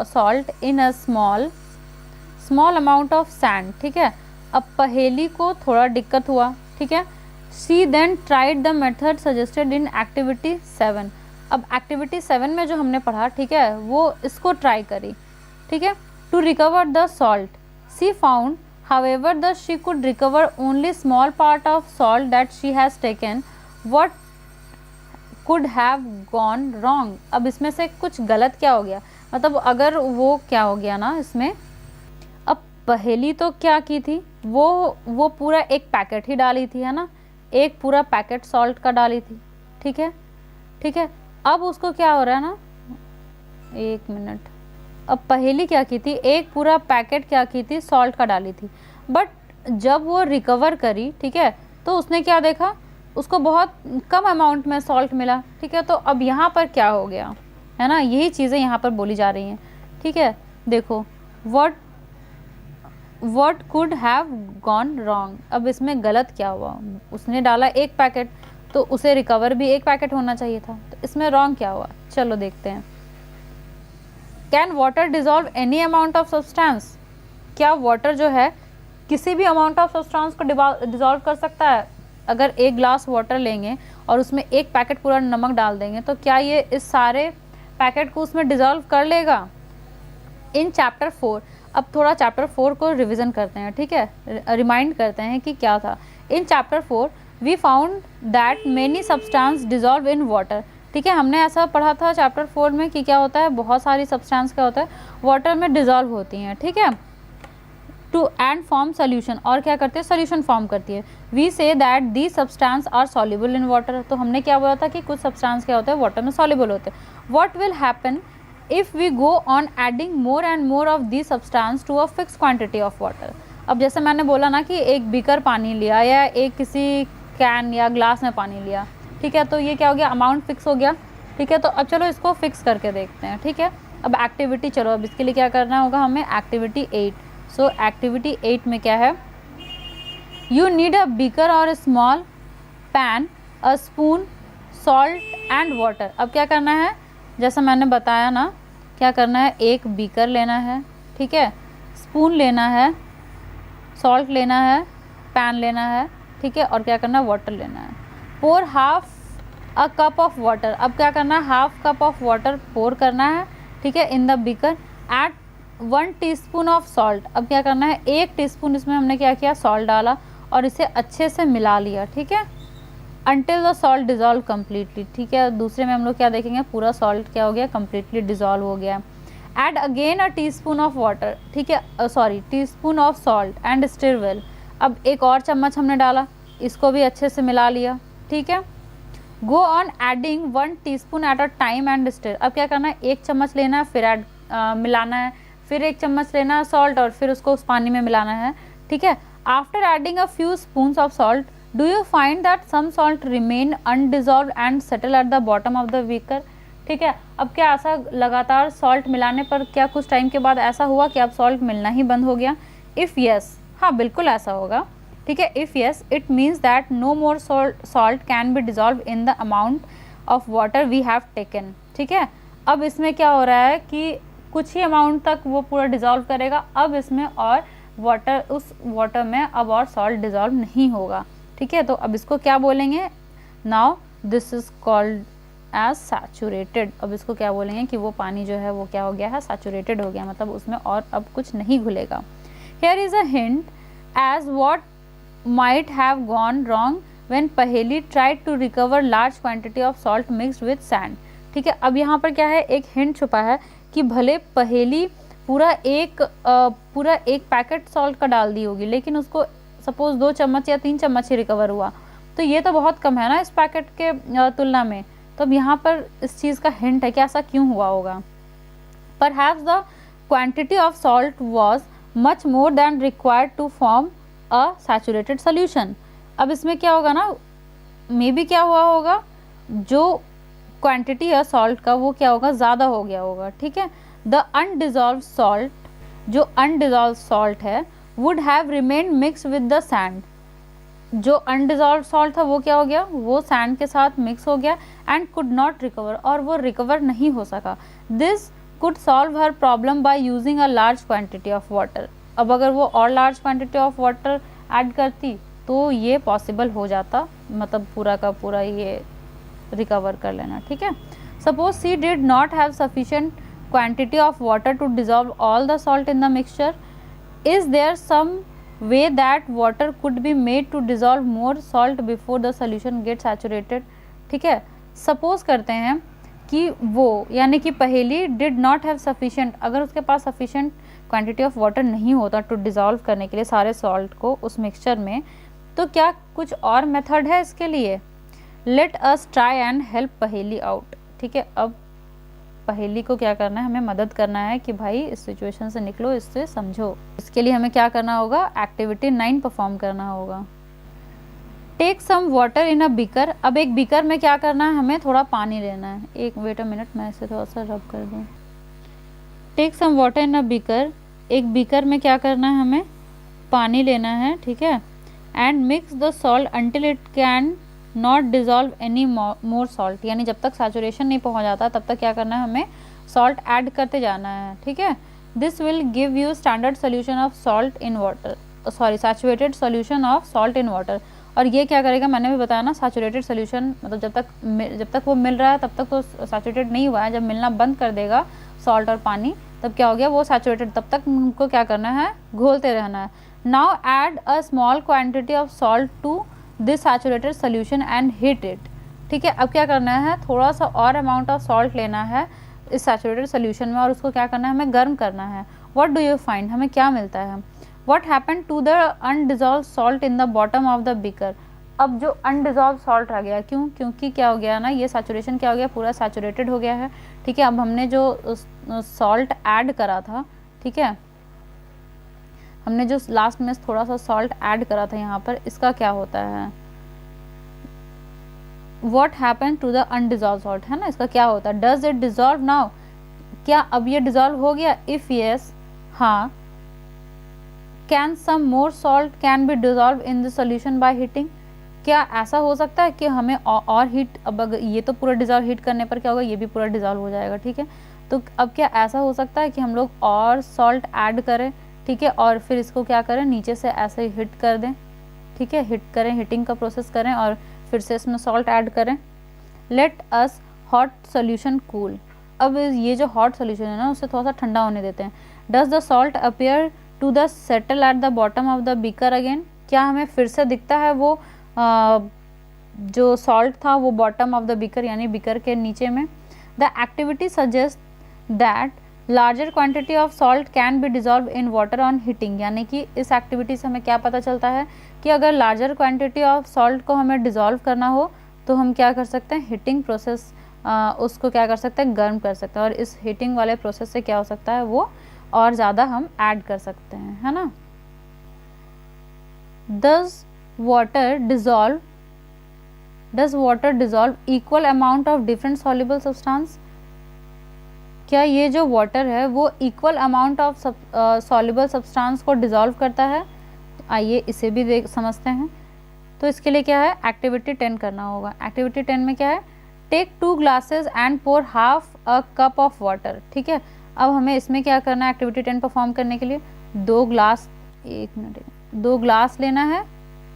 S1: salt in a small amount of sand, ठीक है। अब पहेली को थोड़ा दिक्कत हुआ, ठीक है। She then tried the method suggested in activity 7। अब एक्टिविटी 7 में जो हमने पढ़ा, ठीक है, वो इसको ट्राई करी, ठीक है, to recover the salt. She found however that she could recover only small part of salt that she has taken. What could have gone wrong? अब इसमें से कुछ गलत क्या हो गया, मतलब अगर वो क्या हो गया ना इसमें, अब पहेली तो क्या की थी, वो पूरा एक पैकेट ही डाली थी, है ना, एक पूरा पैकेट सॉल्ट का डाली थी, ठीक है, ठीक है। अब उसको क्या हो रहा है ना, एक मिनट, अब पहली क्या की थी, एक पूरा पैकेट क्या की थी, सॉल्ट का डाली थी, बट जब वो रिकवर करी, ठीक है, तो उसने क्या देखा, उसको बहुत कम अमाउंट में सॉल्ट मिला, ठीक है। तो अब यहाँ पर क्या हो गया, है ना, यही चीज़ें यहाँ पर बोली जा रही हैं, ठीक है। देखो what could have gone wrong, अब इसमें गलत क्या हुआ, उसने डाला एक पैकेट, तो उसे रिकवर भी एक पैकेट होना चाहिए था, तो इसमें रॉन्ग क्या हुआ, चलो देखते हैं। Can water dissolve any amount of substance, क्या वाटर जो है किसी भी अमाउंट ऑफ सब्सटेंस को डिजॉल्व कर सकता है? अगर एक ग्लास वाटर लेंगे और उसमें एक पैकेट पूरा नमक डाल देंगे, तो क्या ये इस सारे पैकेट को उसमें डिजॉल्व कर लेगा? इन चैप्टर 4, अब थोड़ा चैप्टर 4 को रिवीजन करते हैं, ठीक है, रिमाइंड करते हैं कि क्या था। In chapter 4 we found that many substance dissolve in water, ठीक है, हमने ऐसा पढ़ा था चैप्टर 4 में कि क्या होता है, बहुत सारी सब्सटेंस क्या होता है, वाटर में डिजॉल्व होती हैं, ठीक है, टू एंड फॉर्म सोल्यूशन, और क्या करते हैं, सोल्यूशन फॉर्म करती है। We say that the substance are soluble in water, तो हमने क्या बोला था कि कुछ सब्सटेंस क्या होते हैं, वाटर में सॉल्युबल होते हैं। What will happen if we go on adding more and more of the substance to a fix quantity of water. अब जैसे मैंने बोला ना कि एक बीकर पानी लिया या एक किसी कैन या ग्लास में पानी लिया, ठीक है, तो ये क्या हो गया, अमाउंट फिक्स हो गया, ठीक है। तो अब चलो इसको फिक्स करके देखते हैं, ठीक है। अब एक्टिविटी, चलो अब इसके लिए क्या करना होगा हमें, एक्टिविटी 8। सो एक्टिविटी 8 में क्या है, यू नीड अ बीकर और small pan, a spoon, salt and water. अब क्या करना है, जैसा मैंने बताया ना, क्या करना है, एक बीकर लेना है, ठीक है, स्पून लेना है, सॉल्ट लेना है, पैन लेना है, ठीक है, और क्या करना है, वाटर लेना है। Pour half a cup of water, अब क्या करना है, half cup of water pour करना है, ठीक है, in the beaker. At 1 teaspoon of salt, अब क्या करना है, 1 टीस्पून इसमें हमने क्या किया, सॉल्ट डाला और इसे अच्छे से मिला लिया, ठीक है, until the salt dissolve completely, ठीक है। दूसरे में हम लोग क्या देखेंगे, पूरा सॉल्ट क्या हो गया, कम्प्लीटली डिजॉल्व हो गया। Add again a teaspoon of water, ठीक है, sorry, teaspoon of salt and stir well, अब एक और चम्मच हमने डाला, इसको भी अच्छे से मिला लिया, ठीक है। गो on adding 1 teaspoon at a time and stir, अब क्या करना है, एक चम्मच लेना है, फिर मिलाना है, फिर एक चम्मच लेना है सॉल्ट और फिर उसको उस पानी में मिलाना है, ठीक है। After adding a few spoons of salt, do you find that some salt remain undissolve and settle at the bottom of the beaker, ठीक है। अब क्या ऐसा लगातार सॉल्ट मिलाने पर क्या कुछ टाइम के बाद ऐसा हुआ कि अब सॉल्ट मिलना ही बंद हो गया? इफ़ यस, हाँ बिल्कुल ऐसा होगा, ठीक है। If yes, it means that no more salt can be dissolve in the amount of water we have taken, ठीक है। अब इसमें क्या हो रहा है कि कुछ ही अमाउंट तक वो पूरा डिजॉल्व करेगा, अब इसमें और वाटर, उस वाटर में अब और सॉल्ट डिजॉल्व नहीं होगा, ठीक है। तो अब इसको क्या बोलेंगे, now this is called as saturated, अब इसको क्या बोलेंगे कि वो पानी जो है वो क्या हो गया है, सैचुरेटेड हो गया, मतलब उसमें और अब कुछ नहीं घुलेगा। Here is a hint as what might have gone wrong when Paheli tried to recover large quantity of salt mixed with sand, ठीक है। अब यहाँ पर क्या है, एक हिंट छुपा है कि भले पहेली पूरा एक पैकेट सॉल्ट का डाल दी होगी, लेकिन उसको सपोज 2 चम्मच या 3 चम्मच ही रिकवर हुआ, तो ये तो बहुत कम है ना इस पैकेट के तुलना में। तो अब यहाँ पर इस चीज़ का हिंट है कि ऐसा क्यों हुआ होगा। Perhaps the quantity of salt was much more than required to form a saturated solution. अब इसमें क्या होगा ना, मे बी क्या हुआ होगा, जो क्वांटिटी है सॉल्ट का वो क्या होगा, ज़्यादा हो गया होगा, ठीक है। द अनडिजॉल्व सॉल्ट, जो अनडिजॉल्व सॉल्ट है, would have remained mix with the sand, जो अनडिजॉल्व सॉल्ट था वो क्या हो गया, वो सैंड के साथ मिक्स हो गया एंड कुड नॉट रिकवर, और वो रिकवर नहीं हो सका। This could solve her problem by using a large quantity of water, अब अगर वो और large quantity of water add करती तो ये पॉसिबल हो जाता, मतलब पूरा का पूरा ये रिकवर कर लेना, ठीक है। Suppose she did not have sufficient quantity of water to dissolve all the salt in the mixture, is there some way that water could be made to dissolve more salt before the solution get saturated, ठीक है। Suppose करते हैं कि वो यानी कि पहेली did not have sufficient, अगर उसके पास सफिशेंट क्वांटिटी ऑफ वाटर नहीं होता टू डिज़ोल्व करने के लिए सारे सॉल्ट को उस मिक्सचर में, तो क्या कुछ और मेथड है इसके लिए? Late us try and help पहेली आउट। ठीक है, अब पहेली को क्या करना है, हमें मदद करना है कि भाई इस सिचुएशन से निकलो, इससे समझो। इसके लिए हमें क्या करना होगा, एक्टिविटी 9 परफॉर्म करना होगा। Take some water in a beaker. अब एक बीकर में क्या करना है, हमें थोड़ा पानी लेना है। एक वेट अ मिनट, मैं इसे थोड़ा सा रब कर दूँ। Take some water in a beaker, एक बीकर में क्या करना है, हमें पानी लेना है। ठीक है, and mix the salt until it can not dissolve any more salt, यानी जब तक सैचुरेशन नहीं पहुंच जाता तब तक क्या करना है, हमें सॉल्ट ऐड करते जाना है। ठीक है, this will give you standard solution of salt in water, sorry saturated solution of salt in water. और ये क्या करेगा, मैंने भी बताया ना, सैचुरेटेड सोल्यूशन मतलब जब तक वो मिल रहा है तब तक तो सैचुरेटेड नहीं हुआ है। जब मिलना बंद कर देगा सॉल्ट और पानी, तब क्या हो गया, वो सैचुरेटेड, तब तक हमको क्या करना है, घोलते रहना है। Now add a small quantity of salt to this saturated solution and heat it. ठीक है, अब क्या करना है, थोड़ा सा और अमाउंट ऑफ सॉल्ट लेना है इस सैचुरेटेड सोल्यूशन में और उसको क्या करना है, हमें गर्म करना है। व्हाट डू यू फाइंड, हमें क्या मिलता है? What happen to the undissolve salt in the bottom of the beaker. अब जो अनडिजॉल्व सॉल्ट रह गया, क्यों, क्योंकि क्या हो गया ना, ये सैचुरेशन क्या हो गया, पूरा सैचुरेटेड हो गया है। ठीक है, अब हमने जो सॉल्ट ऐड करा था, ठीक है, हमने जो लास्ट में थोड़ा सा सॉल्ट ऐड करा था यहाँ पर, इसका क्या होता है, what happen to the undissolve salt, है ना, इसका क्या होता है, डज इट डिजॉल्व नाउ, क्या अब ये डिजॉल्व हो गया? इफ यस, हाँ, can some more salt can be dissolve in the solution by heating, क्या ऐसा हो सकता है कि हमें और हीट, अब अगर ये तो पूरा डिजॉल्व हीट करने पर क्या होगा, ये भी पूरा डिजॉल्व हो जाएगा। ठीक है, तो अब क्या ऐसा हो सकता है कि हम लोग और सॉल्ट ऐड करें, ठीक है, और फिर इसको क्या करें, नीचे से ऐसे ही हिट कर दें। ठीक है, हिट करें, हिटिंग का प्रोसेस करें और फिर से इसमें सॉल्ट ऐड करें। Let us hot solution cool, अब ये जो हॉट सोल्यूशन है ना, उसे थोड़ा सा ठंडा होने देते हैं। Does the salt appear to the settle at the bottom of the beaker again, क्या हमें फिर से दिखता है वो जो सॉल्ट था वो बॉटम ऑफ द बीकर यानी बीकर के नीचे में। The activity suggest that larger quantity of salt can be dissolve in water on heating, यानी कि इस एक्टिविटी से हमें क्या पता चलता है कि अगर लार्जर क्वांटिटी ऑफ सॉल्ट को हमें डिजॉल्व करना हो तो हम क्या कर सकते हैं, हीटिंग प्रोसेस, उसको क्या कर सकते हैं, गर्म कर सकते हैं, और इस हीटिंग वाले प्रोसेस से क्या हो सकता है, वो और ज़्यादा हम ऐड कर सकते हैं, है ना। Does water dissolve equal amount of different soluble substance, क्या ये जो वाटर है वो equal amount of soluble substance को डिजॉल्व करता है? आइए इसे भी समझते हैं। तो इसके लिए क्या है, एक्टिविटी 10 करना होगा। एक्टिविटी 10 में क्या है, take 2 glasses and pour half a cup of water. ठीक है, अब हमें इसमें क्या करना है, एक्टिविटी 10 परफॉर्म करने के लिए 2 ग्लास लेना है।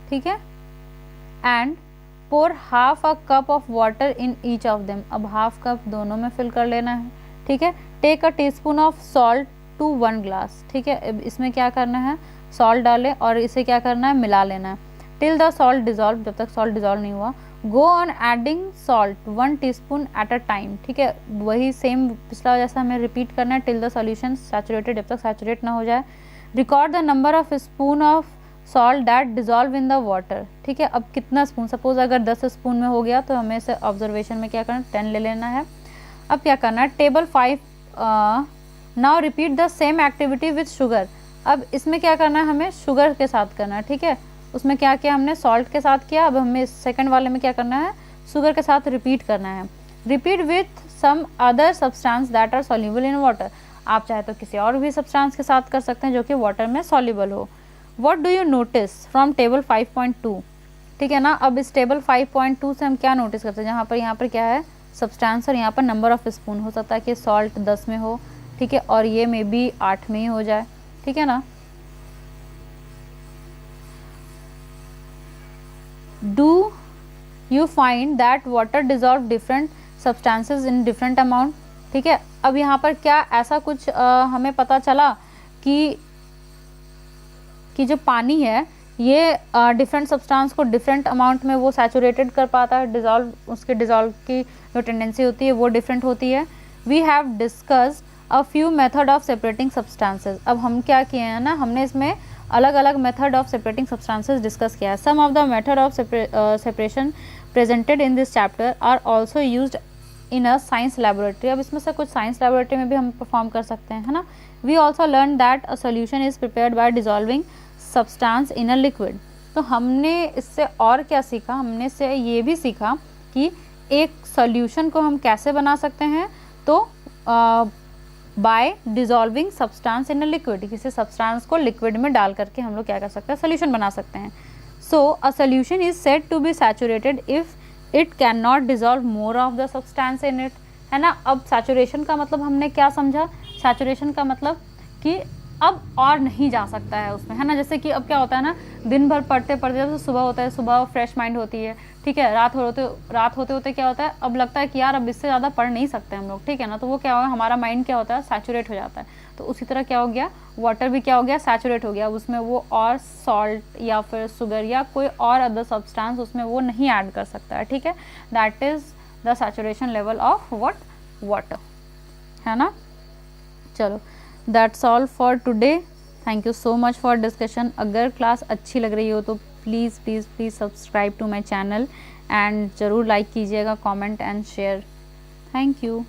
S1: ठीक है, and pour half a cup of water in each of them, अब हाफ कप दोनों में फिल कर लेना है। ठीक है, take a teaspoon of salt to 1 glass. ठीक है, अब इसमें क्या करना है, सॉल्ट डालें और इसे क्या करना है, मिला लेना है टिल द सॉल्ट डिजॉल्व, जब तक सॉल्ट डिजॉल्व नहीं हुआ। गो on adding salt 1 teaspoon at a time. ठीक है, वही सेम पिछला जैसा हमें रिपीट करना है टिल द सॉल्यूशन सैचुरेटेड, जब तक सैचुरेट ना हो जाए। Record the number of spoon of salt that dissolve in the water. ठीक है, अब कितना स्पून, सपोज अगर 10 स्पून में हो गया तो हमें इसे ऑब्जर्वेशन में क्या करना है, 10 ले लेना है। अब क्या करना है, table 5, now repeat the same activity with sugar. अब इसमें क्या करना है, हमें शुगर के साथ करना है। ठीक है, उसमें क्या किया हमने, सॉल्ट के साथ किया, अब हमें सेकंड वाले में क्या करना है, शुगर के साथ रिपीट करना है। Repeat with some other substance that are soluble in water, आप चाहे तो किसी और भी सब्सटेंस के साथ कर सकते हैं जो कि वाटर में सॉल्युबल हो। What do you notice from table 5.2। ठीक है ना, अब इस टेबल 5.2 से हम क्या नोटिस करते हैं, जहाँ पर यहाँ पर क्या है, सब्सटेंस, और यहाँ पर नंबर ऑफ स्पून, हो सकता है कि सॉल्ट 10 में हो, ठीक है, और ये मे बी 8 में ही हो जाए। ठीक है ना, do you find that water dissolve different substances in different amount. ठीक है, अब यहाँ पर क्या ऐसा कुछ हमें पता चला कि जो पानी है ये डिफरेंट सब्सटेंस को डिफरेंट अमाउंट में वो सैचुरेटेड कर पाता है, डिज़ोल्व, उसके डिज़ोल्व की जो टेंडेंसी होती है वो डिफरेंट होती है। We have discussed a few method of separating substances. अब हम क्या किए हैं ना, हमने इसमें अलग अलग method of separating substances discuss किया है। Some of the method of separation presented in this chapter are also used in a science laboratory. अब इसमें से कुछ साइंस लेबोरेटरी में भी हम परफॉर्म कर सकते हैं, है ना। We also learn that a solution is prepared by dissolving substance in a liquid. तो हमने इससे और क्या सीखा, हमने से ये भी सीखा कि एक सॉल्यूशन को हम कैसे बना सकते हैं, तो by dissolving substance in a liquid, किसी सब्सटेंस को लिक्विड में डाल करके हम लोग क्या कर सकते हैं, सोल्यूशन बना सकते हैं। So a solution is said to be saturated if it can not dissolve more of the substance in it, है ना। अब सैचुरेशन का मतलब हमने क्या समझा, सैचुरेशन का मतलब कि अब और नहीं जा सकता है उसमें, है ना। जैसे कि अब क्या होता है ना, दिन भर पढ़ते पढ़ते तो सुबह होता है, सुबह फ्रेश माइंड होती है, ठीक है, रात होते होते क्या होता है, अब लगता है कि यार अब इससे ज़्यादा पढ़ नहीं सकते हम लोग, ठीक है ना। तो वो क्या होगा, हमारा माइंड क्या होता है, सैचुरेट हो जाता है। तो उसी तरह क्या हो गया, वाटर भी क्या हो गया, सैचुरेट हो गया, उसमें वो और सॉल्ट या फिर शुगर या कोई और अदर सब्सटेंस उसमें वो नहीं ऐड कर सकता है, ठीक है। That is the saturation level of water, है ना। चलो, that's all for today. Thank you so much for discussion. अगर क्लास अच्छी लग रही हो तो please please please subscribe to my channel and ज़रूर लाइक कीजिएगा, comment and share. Thank you.